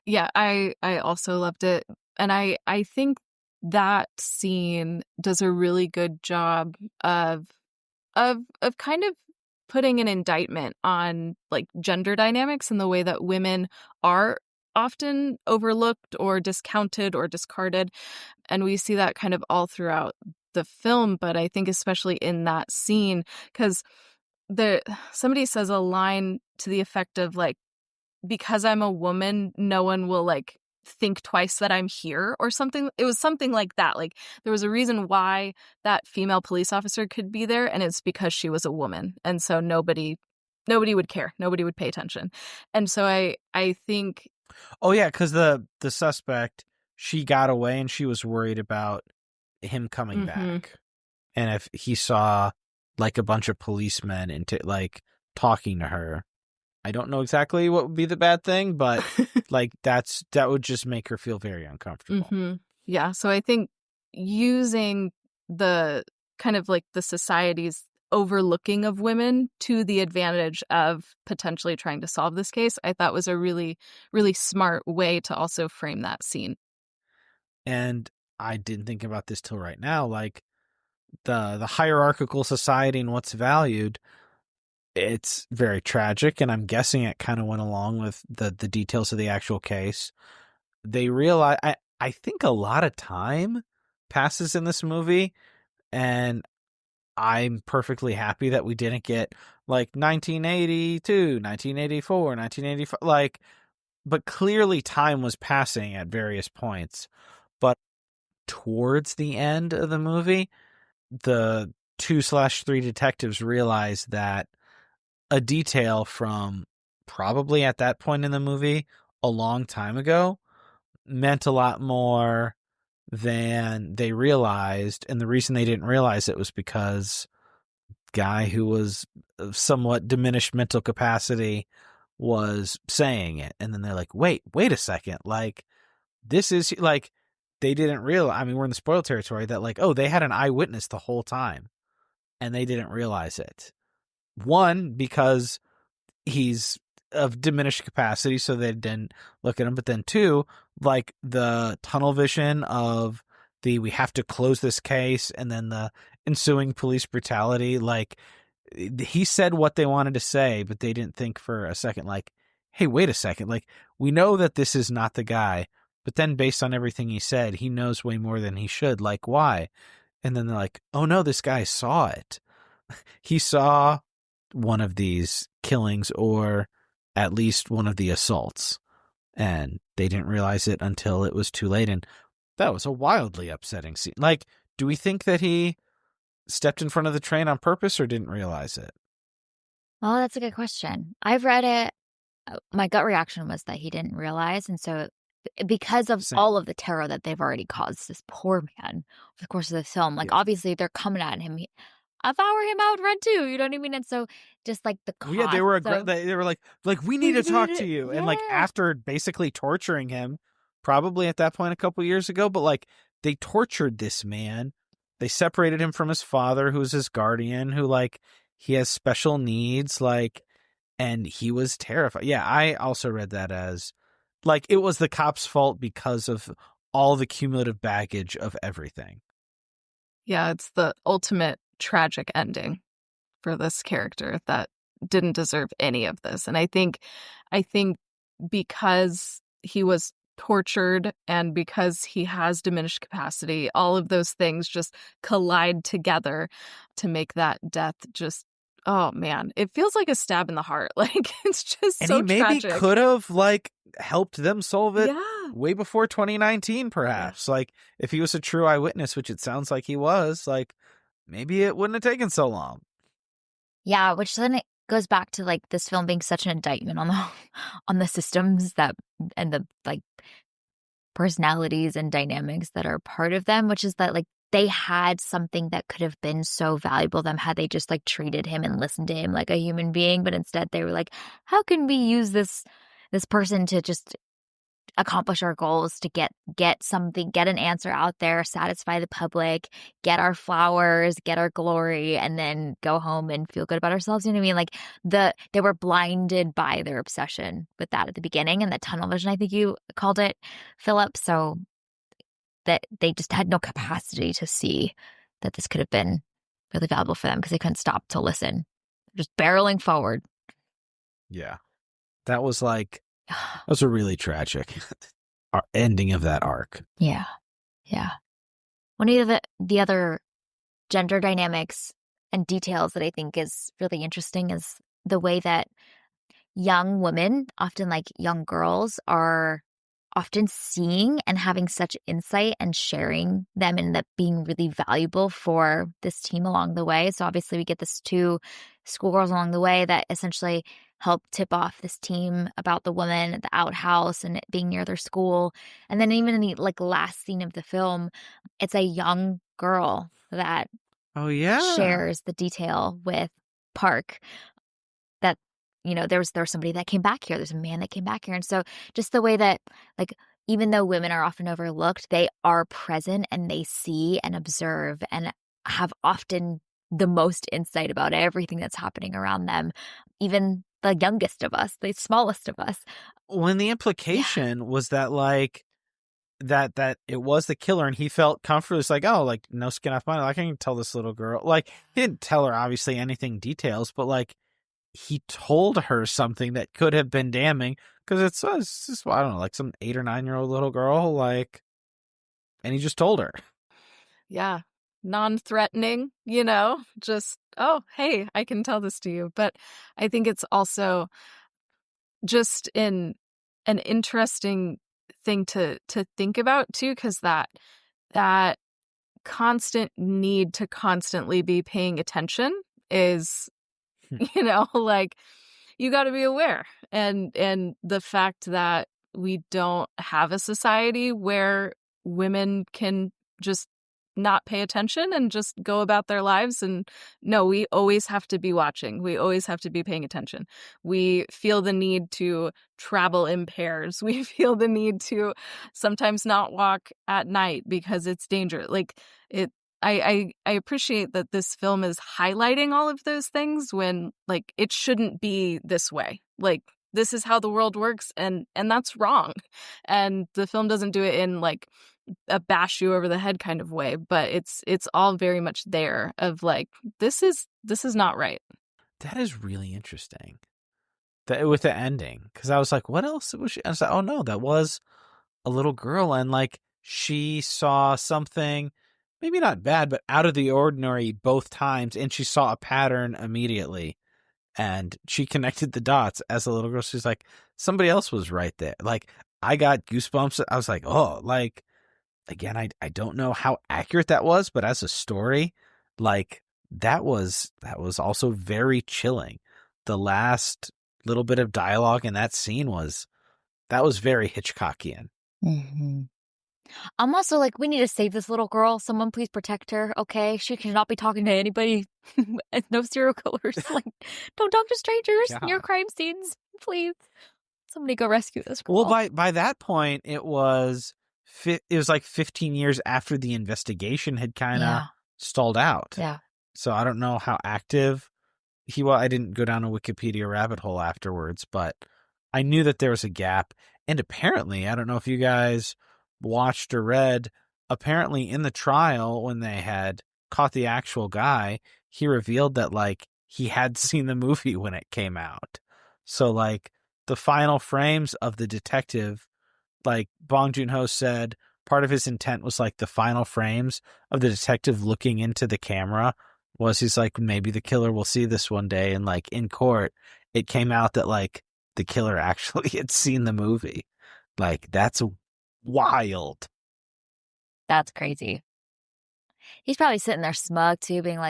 Yeah, I also loved it. And I think that scene does a really good job of kind of putting an indictment on like gender dynamics and the way that women are often overlooked or discounted or discarded. And we see that kind of all throughout the film, but I think especially in that scene, because somebody says a line to the effect of like, because I'm a woman, no one will like think twice that I'm here or something. It was something like that. Like there was a reason why that female police officer could be there, and it's because she was a woman. And so nobody would care. Nobody would pay attention. And so I think Oh yeah, because the suspect, she got away and she was worried about him coming back. And if he saw like a bunch of policemen into like talking to her, I don't know exactly what would be the bad thing, but like that would just make her feel very uncomfortable. Yeah. So I think using the kind of like the society's overlooking of women to the advantage of potentially trying to solve this case, I thought was a really, really smart way to also frame that scene. And I didn't think about this till right now. Like the hierarchical society and what's valued, it's very tragic, and I'm guessing it kind of went along with the details of the actual case. They realize I think a lot of time passes in this movie, and I'm perfectly happy that we didn't get like 1982, 1984, 1985, like, but clearly time was passing at various points. But towards the end of the movie, the 2/3 detectives realize that a detail from probably at that point in the movie a long time ago meant a lot more than they realized. And the reason they didn't realize it was because guy who was of somewhat diminished mental capacity was saying it. And then they're like, wait a second. Like, this is like, they didn't realize, I mean, we're in the spoil territory, that like, oh, they had an eyewitness the whole time and they didn't realize it. One, because he's of diminished capacity, so they didn't look at him. But then two, like the tunnel vision of we have to close this case, and then the ensuing police brutality. Like, he said what they wanted to say, but they didn't think for a second, like, hey, wait a second. Like, we know that this is not the guy, but then based on everything he said, he knows way more than he should. Like, why? And then they're like, oh no, this guy saw it. He saw one of these killings, or at least one of the assaults, and they didn't realize it until it was too late. And that was a wildly upsetting scene. Like, do we think that he stepped in front of the train on purpose or didn't realize it? Well, that's a good question. I've read it. My gut reaction was that he didn't realize. And so because of all of the terror that they've already caused this poor man over the course of the film, like obviously they're coming at him. If I were him, I would run too. You know what I mean? And so just like the cost. Yeah, they were they were like we need to talk to you. And like after basically torturing him, probably at that point a couple years ago, but like they tortured this man. They separated him from his father, who's his guardian, who like he has special needs, like, and he was terrified. Yeah, I also read that as like it was the cop's fault because of all the cumulative baggage of everything. Yeah, it's the ultimate tragic ending for this character that didn't deserve any of this. And I think because he was tortured and because he has diminished capacity, all of those things just collide together to make that death just, oh man, it feels like a stab in the heart. Like, it's just and so he maybe tragic. Could have like helped them solve it way Yeah. before 2019, perhaps. Yeah. Like, if he was a true eyewitness, which it sounds like he was, like, maybe it wouldn't have taken so long. Yeah, which then it goes back to like this film being such an indictment on the systems that and the like personalities and dynamics that are part of them, which is that like they had something that could have been so valuable to them had they just like treated him and listened to him like a human being, but instead they were like, how can we use this person to just accomplish our goals, to get something, get an answer out there, satisfy the public, get our flowers, get our glory, and then go home and feel good about ourselves. You know what I mean? Like they were blinded by their obsession with that at the beginning, and the tunnel vision, I think you called it, Philip. So that they just had no capacity to see that this could have been really valuable for them because they couldn't stop to listen. Just barreling forward. Yeah. That was a really tragic ending of that arc. Yeah. Yeah. One of the other gender dynamics and details that I think is really interesting is the way that young women, often like young girls, are often seeing and having such insight and sharing them, and that being really valuable for this team along the way. So obviously we get this 2 schoolgirls along the way that essentially help tip off this team about the woman at the outhouse and it being near their school. And then even in the last scene of the film, it's a young girl that shares the detail with Park that, there's somebody that came back here. There's a man that came back here. And so just the way that, even though women are often overlooked, they are present and they see and observe and have often the most insight about everything that's happening around them, even the youngest of us, the smallest of us. When the implication was that that it was the killer and he felt comfortable, it's no skin off mine. I can tell this little girl. He didn't tell her obviously anything details, but he told her something that could have been damning because it's just, I don't know, some 8 or 9-year-old little girl, and he just told her. Yeah. Non-threatening, just, oh, hey, I can tell this to you. But I think it's also just an interesting thing to think about too, because that constant need to constantly be paying attention is you got to be aware, and the fact that we don't have a society where women can just not pay attention and just go about their lives. And no, we always have to be watching. We always have to be paying attention. We feel the need to travel in pairs. We feel the need to sometimes not walk at night because it's dangerous. I appreciate that this film is highlighting all of those things when it shouldn't be this way. This is how the world works, and that's wrong. And the film doesn't do it in a bash you over the head kind of way, but it's all very much there of this is not right. That is really interesting. That with the ending, because I was like, what else was she? I was like, oh no, that was a little girl, and she saw something. Maybe not bad, but out of the ordinary both times, and she saw a pattern immediately, and she connected the dots as a little girl. She's like, somebody else was right there. I got goosebumps. I was like, oh, again, I don't know how accurate that was, but as a story, that was also very chilling. The last little bit of dialogue in that scene was very Hitchcockian. Mm-hmm. I'm also we need to save this little girl. Someone please protect her, okay? She cannot be talking to anybody. No serial killers. Don't talk to strangers near crime scenes, please. Somebody go rescue this girl. Well, by that point, it was 15 years after the investigation had kind of stalled out. Yeah. So I don't know how active he was. I didn't go down a Wikipedia rabbit hole afterwards, but I knew that there was a gap. And apparently, I don't know if you guys watched or read, apparently in the trial when they had caught the actual guy, he revealed that he had seen the movie when it came out. So the final frames of the detective, Bong Joon Ho said part of his intent was the final frames of the detective looking into the camera was he's maybe the killer will see this one day, and in court it came out that the killer actually had seen the movie. That's wild. That's crazy. He's probably sitting there smug too, being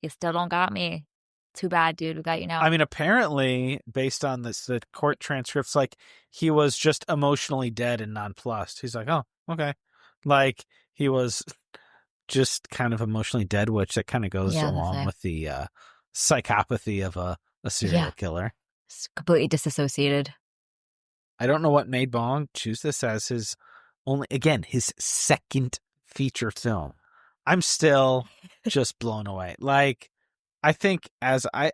you still don't got me. Too bad, dude. We got you now. I mean, apparently, based on the court transcripts, he was just emotionally dead and nonplussed. He's like, oh, okay. He was just kind of emotionally dead, which that kind of goes along with the psychopathy of a serial killer. It's completely disassociated. I don't know what made Bong choose this as his his second feature film. I'm still just blown away. Like, I think as I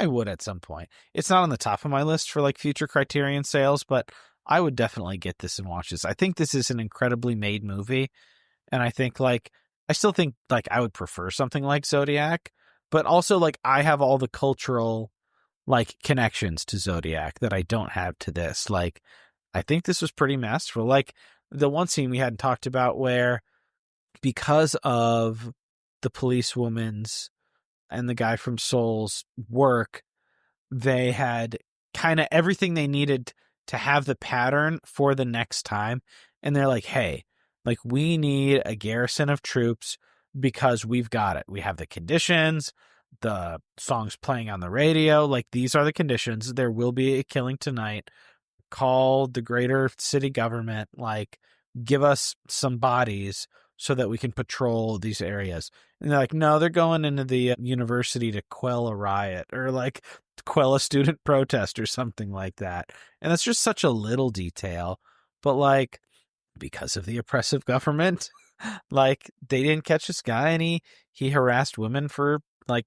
would at some point. It's not on the top of my list for like future Criterion sales, but I would definitely get this and watch this. I think this is an incredibly made movie. And I think I still think like I would prefer something like Zodiac, but also like I have all the cultural like connections to Zodiac that I don't have to this. Like, I think this was pretty masterful. Like the one scene we hadn't talked about where because of the policewoman's and the guy from Soul's work, they had kind of everything they needed to have the pattern for the next time. And they're like, hey, like we need a garrison of troops because we've got it. We have the conditions, the songs playing on the radio. Like these are the conditions. There will be a killing tonight. Call the greater city government, like give us some bodies so that we can patrol these areas. And they're like, no, they're going into the university to quell a riot or like quell a student protest or something like that. And that's just such a little detail. But like, because of the oppressive government, like they didn't catch this guy and he harassed women for like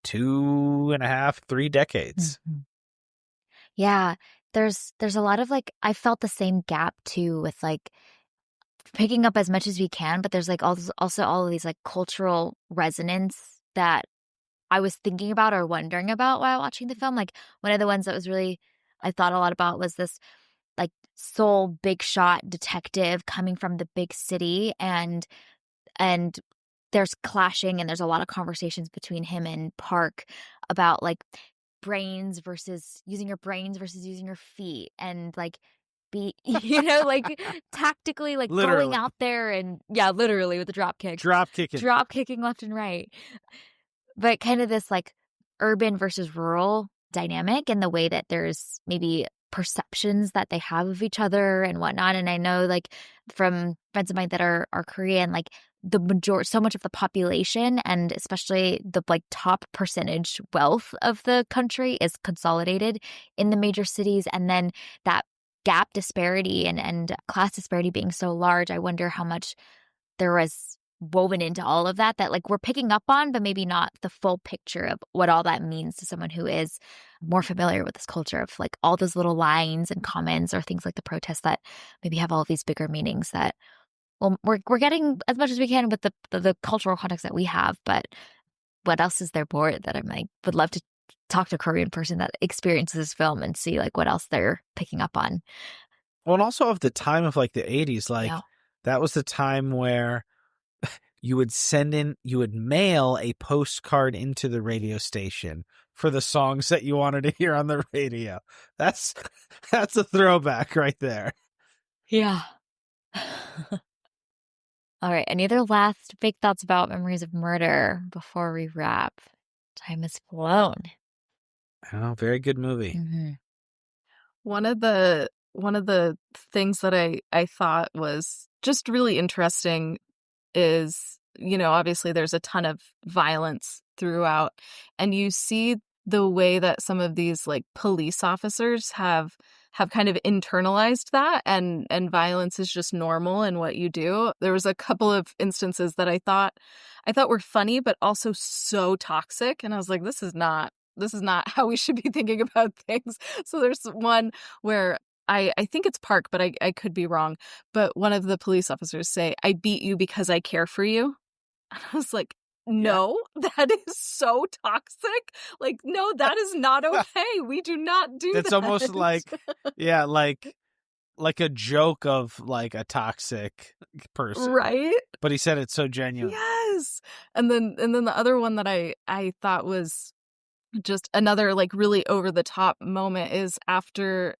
2.5, 3 decades. Mm-hmm. Yeah, there's a lot of like I felt the same gap too with like picking up as much as we can, but there's like also all of these like cultural resonance that I was thinking about or wondering about while watching the film. Like one of the ones that was really I thought a lot about was this like soul big shot detective coming from the big city and there's clashing and there's a lot of conversations between him and Park about like brains versus using your brains versus using your feet and like be like tactically like Literally. going out there and literally with the drop kicks. Drop kicking left and right. But kind of this like urban versus rural dynamic and the way that there's maybe perceptions that they have of each other and whatnot. And I know like from friends of mine that are Korean, like so much of the population and especially the like top percentage wealth of the country is consolidated in the major cities. And then that gap disparity and class disparity being so large, I wonder how much there was woven into all of that like we're picking up on, but maybe not the full picture of what all that means to someone who is more familiar with this culture of like all those little lines and comments or things like the protests that maybe have all of these bigger meanings that, well, we're getting as much as we can with the cultural context that we have, but what else is there more that I'm like, would love to talk to a Korean person that experiences this film and see like what else they're picking up on. Well, and also of the time of like the 80s, like that was the time where you would mail a postcard into the radio station for the songs that you wanted to hear on the radio. That's a throwback right there. Yeah. All right. Any other last big thoughts about Memories of Murder before we wrap? Time has flown. Oh, very good movie. Mm-hmm. One of the things that I thought was just really interesting is, obviously there's a ton of violence throughout, and you see the way that some of these like police officers have kind of internalized that and violence is just normal in what you do. There was a couple of instances that I thought were funny, but also so toxic. And I was like, this is not how we should be thinking about things. So there's one where I think it's Park, but I could be wrong. But one of the police officers say, "I beat you because I care for you." And I was like, no, that is so toxic. Like, no, that is not okay. We do not do that. It's almost like, like a joke of like a toxic person. Right? But he said it so genuine. Yes. And then the other one that I thought was just another like really over the top moment is after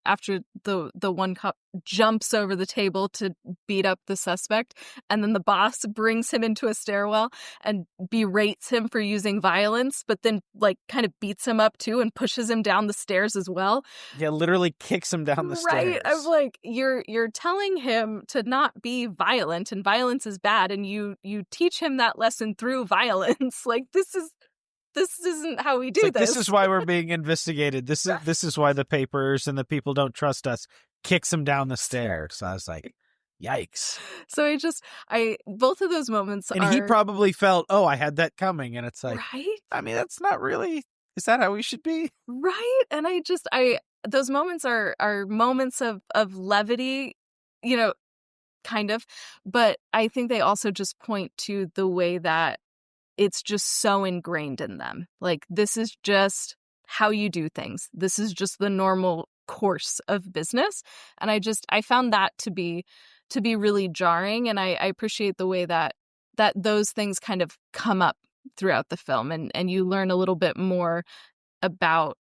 the one cop jumps over the table to beat up the suspect, and then the boss brings him into a stairwell and berates him for using violence, but then like kind of beats him up too and pushes him down the stairs as well. Yeah, literally kicks him down the stairs. Right. I'm like, you're telling him to not be violent and violence is bad, and you teach him that lesson through violence. Like, this is this isn't how we do It's like, this. this is why we're being investigated. This is why the papers and the people don't trust us. Kicks him down the stairs. So I was like, yikes. So both of those moments and he probably felt, oh, I had that coming. And it's like, right? I mean, that's not really, is that how we should be? Right. And those moments are moments of levity, kind of. But I think they also just point to the way that it's just so ingrained in them. Like, this is just how you do things. This is just the normal course of business. And I found that to be really jarring. And I appreciate the way that those things kind of come up throughout the film, and you learn a little bit more about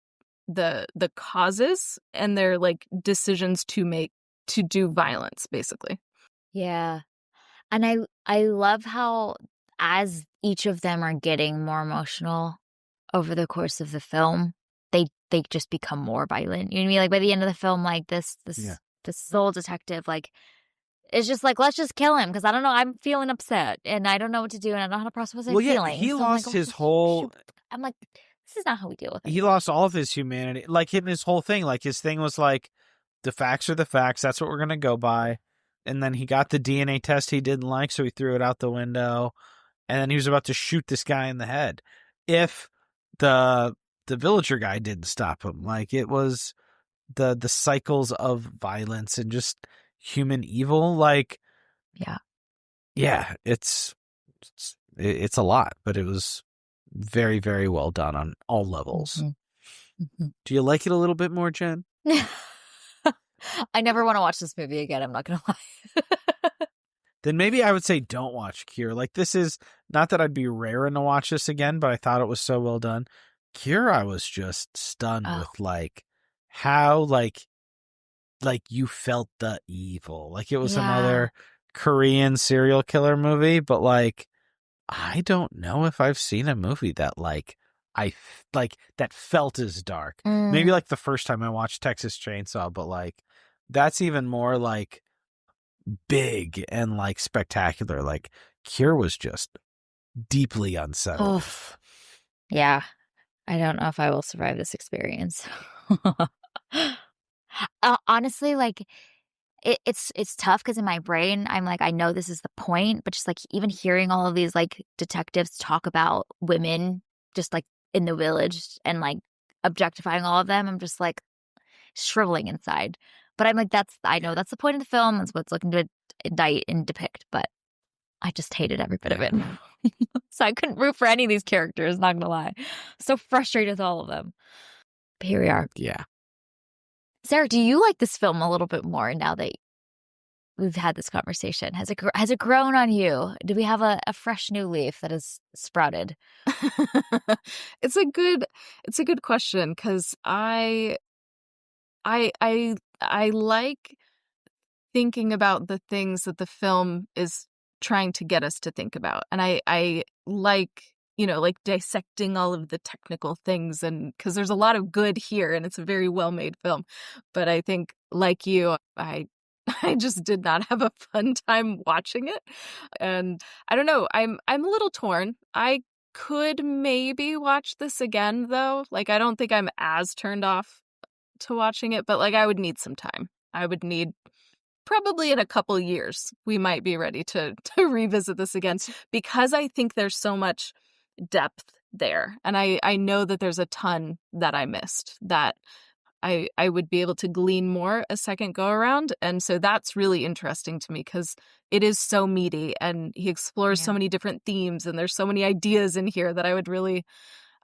the causes and their like decisions to do violence, basically. Yeah. And I love how, as each of them are getting more emotional over the course of the film, they just become more violent. You know what I mean? Like, by the end of the film, like this soul detective, like, it's just like, let's just kill him because I don't know, I'm feeling upset and I don't know what to do and I don't know how to process my feelings. He lost his oh, whole. I'm like, this is not how we deal with it. He lost all of his humanity. Like, in his whole thing, like, his thing was like, the facts are the facts. That's what we're gonna go by. And then he got the DNA test he didn't like, so he threw it out the window. And then he was about to shoot this guy in the head. If the villager guy didn't stop him, like, it was the cycles of violence and just human evil. Like, yeah, it's a lot, but it was very, very well done on all levels. Mm-hmm. Mm-hmm. Do you like it a little bit more, Jen? I never want to watch this movie again. I'm not gonna lie. Then maybe I would say don't watch Cure. Like, this is not that I'd be raring to watch this again, but I thought it was so well done. Cure, I was just stunned with like how like you felt the evil. Like, it was another Korean serial killer movie, but like, I don't know if I've seen a movie that like that felt as dark. Maybe like the first time I watched Texas Chainsaw, but like that's even more like big and like spectacular. Like, Cure was just deeply unsettling. Yeah. I don't know if I will survive this experience. Honestly, like, it's tough because in my brain, I'm like, I know this is the point, but just like even hearing all of these like detectives talk about women just like in the village and like objectifying all of them, I'm just like shriveling inside. But I'm like, I know that's the point of the film. That's what's looking to indict and depict, but I just hated every bit of it. So I couldn't root for any of these characters, not gonna lie. So frustrated with all of them. But here we are. Yeah. Sarah, do you like this film a little bit more now that we've had this conversation? Has it grown on you? Do we have a fresh new leaf that has sprouted? It's a good question, because I like thinking about the things that the film is trying to get us to think about. And I like, like dissecting all of the technical things, and because there's a lot of good here and it's a very well-made film. But I think, like you, I just did not have a fun time watching it. And I don't know, I'm a little torn. I could maybe watch this again, though. Like, I don't think I'm as turned off to watching it, but like, I would need some time. I would need probably in a couple years, we might be ready to revisit this again, because I think there's so much depth there. And I know that there's a ton that I missed that I would be able to glean more a second go around. And so that's really interesting to me, because it is so meaty and he explores so many different themes, and there's so many ideas in here that I would really,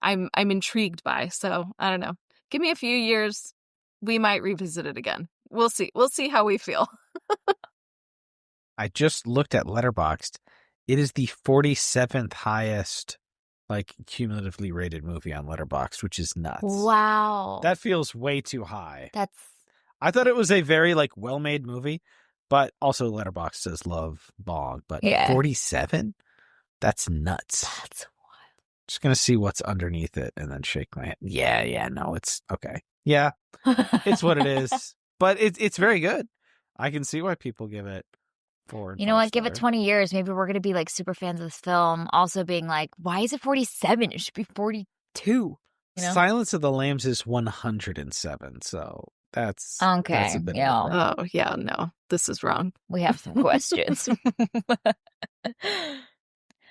I'm intrigued by. So I don't know. Give me a few years. We might revisit it again. We'll see. We'll see how we feel. I just looked at Letterboxd. It is the 47th highest, like, cumulatively rated movie on Letterboxd, which is nuts. Wow. That feels way too high. I thought it was a very, like, well-made movie, but also Letterboxd says love Bong. But 47? That's nuts. That's wild. Just going to see what's underneath it and then shake my head. Yeah, no, it's okay. Yeah, it's what it is. But it's very good. I can see why people give it 4 and 5 You know what? Give it stars. 20 years. Maybe we're going to be like super fans of this film. Also being like, why is it 47? It should be 42. 2. You know? Silence of the Lambs is 107, so that's a Okay. bit Yeah. of a- Oh, yeah, no. This is wrong. We have some questions.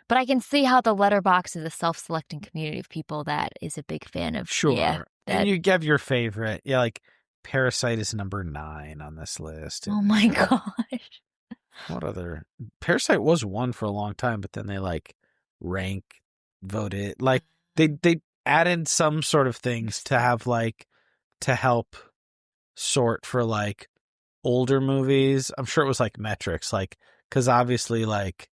But I can see how the letterbox is a self-selecting community of people that is a big fan of. Sure. Yeah, that... And you give your favorite. Yeah, like Parasite is number 9 on this list. Oh my gosh. What other? Parasite was 1 for a long time, but then they like rank voted. Like they added some sort of things to have like to help sort for like older movies. I'm sure it was like metrics, like because obviously like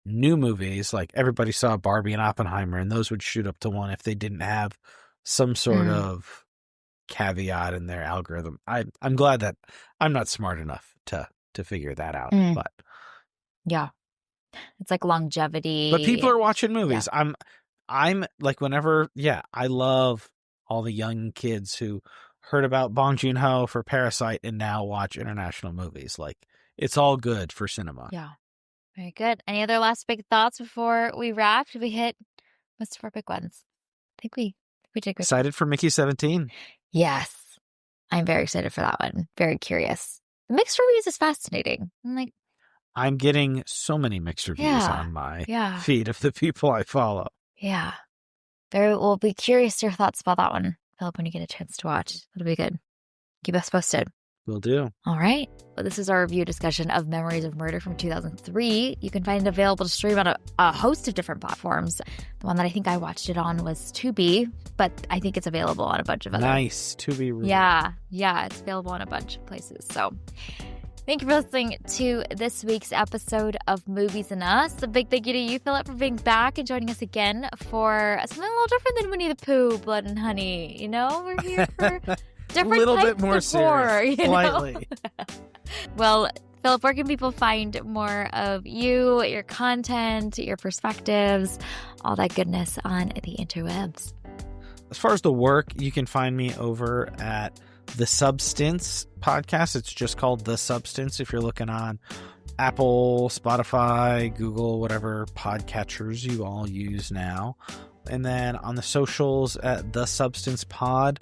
new movies, like everybody saw Barbie and Oppenheimer, and those would shoot up to 1 if they didn't have some sort of caveat in their algorithm. I'm glad that I'm not smart enough to figure that out, but yeah, it's like longevity. But people are watching movies. Yeah. I'm like whenever, I love all the young kids who heard about Bong Joon Ho for Parasite and now watch international movies. Like it's all good for cinema. Yeah. Very good. Any other last big thoughts before we wrap? Did we hit most of our big ones? I think we did good. Excited for Mickey 17? Yes. I'm very excited for that one. Very curious. The mixed reviews is fascinating. I'm getting so many mixed reviews on my feed of the people I follow. Yeah. We'll be curious to your thoughts about that one, Philip, when you get a chance to watch. It'll be good. Keep us posted. Will do. All right. Well, this is our review discussion of Memories of Murder from 2003. You can find it available to stream on a host of different platforms. The one that I think I watched it on was Tubi, but I think it's available on a bunch of other. Nice. Tubi. Really. Yeah. It's available on a bunch of places. So thank you for listening to this week's episode of Movies and Us. A big thank you to you, Philip, for being back and joining us again for something a little different than Winnie the Pooh, Blood and Honey. You know, we're here for different little types bit more of horror, serious, slightly. Well, Philip, where can people find more of you, your content, your perspectives, all that goodness on the interwebs? As far as the work, you can find me over at The Substance podcast. It's just called The Substance if you're looking on Apple, Spotify, Google, whatever podcatchers you all use now. And then on the socials at The Substance Pod.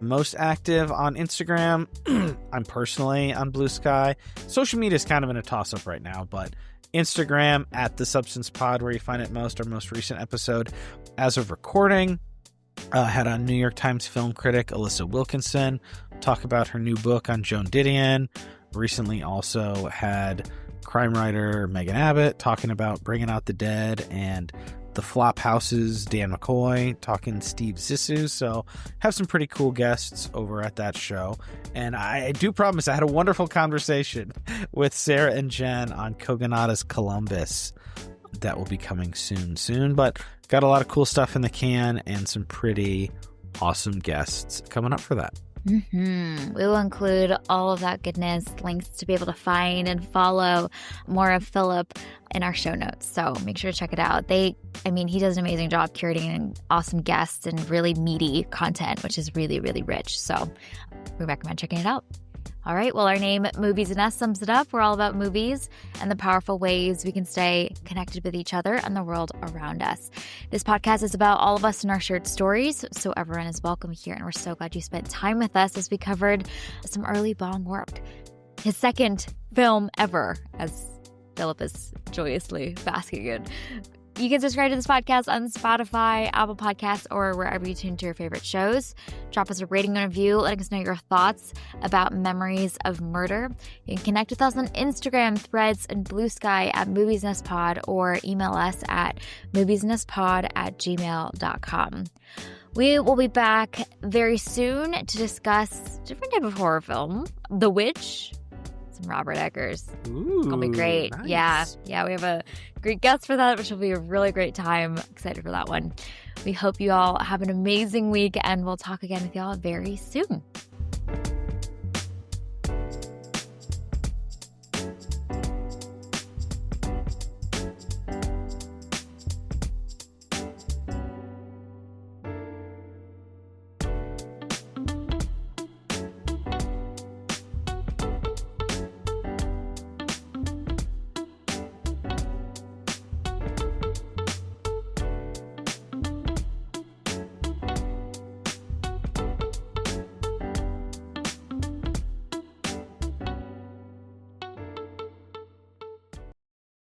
Most active on Instagram. I'm personally on Blue Sky. Social media is kind of in a toss-up right now, but Instagram at The Substance Pod, where you find it most. Our most recent episode as of recording had a New York Times film critic, Alyssa Wilkinson, talk about her new book on Joan Didion. Recently also had crime writer Megan Abbott talking about Bringing Out the Dead, and The Flop House's Dan McCoy talking Steve Zissou. So have some pretty cool guests over at that show. And I do promise I had a wonderful conversation with Sarah and Jen on Kogonada's Columbus. That will be coming soon. But got a lot of cool stuff in the can and some pretty awesome guests coming up for that. We will include all of that goodness, links to be able to find and follow more of Philip in our show notes. So make sure to check it out. He does an amazing job curating awesome guests and really meaty content, which is really, really rich. So we recommend checking it out. All right. Well, our name, Movies and Us, sums it up. We're all about movies and the powerful ways we can stay connected with each other and the world around us. This podcast is about all of us and our shared stories, so everyone is welcome here. And we're so glad you spent time with us as we covered some early Bong work. His second film ever, as Philip is joyously basking in. You can subscribe to this podcast on Spotify, Apple Podcasts, or wherever you tune to your favorite shows. Drop us a rating and review, letting us know your thoughts about Memories of Murder. You can connect with us on Instagram, Threads, and Blue Sky at Movies and Us Pod, or email us at moviesandUsPod@gmail.com. We will be back very soon to discuss a different type of horror film, The Witch. Some Robert Eggers. Ooh, it's gonna be great. Nice. Yeah, we have a great guest for that, which will be a really great time. Excited for that one. We hope you all have an amazing week, and we'll talk again with y'all very soon.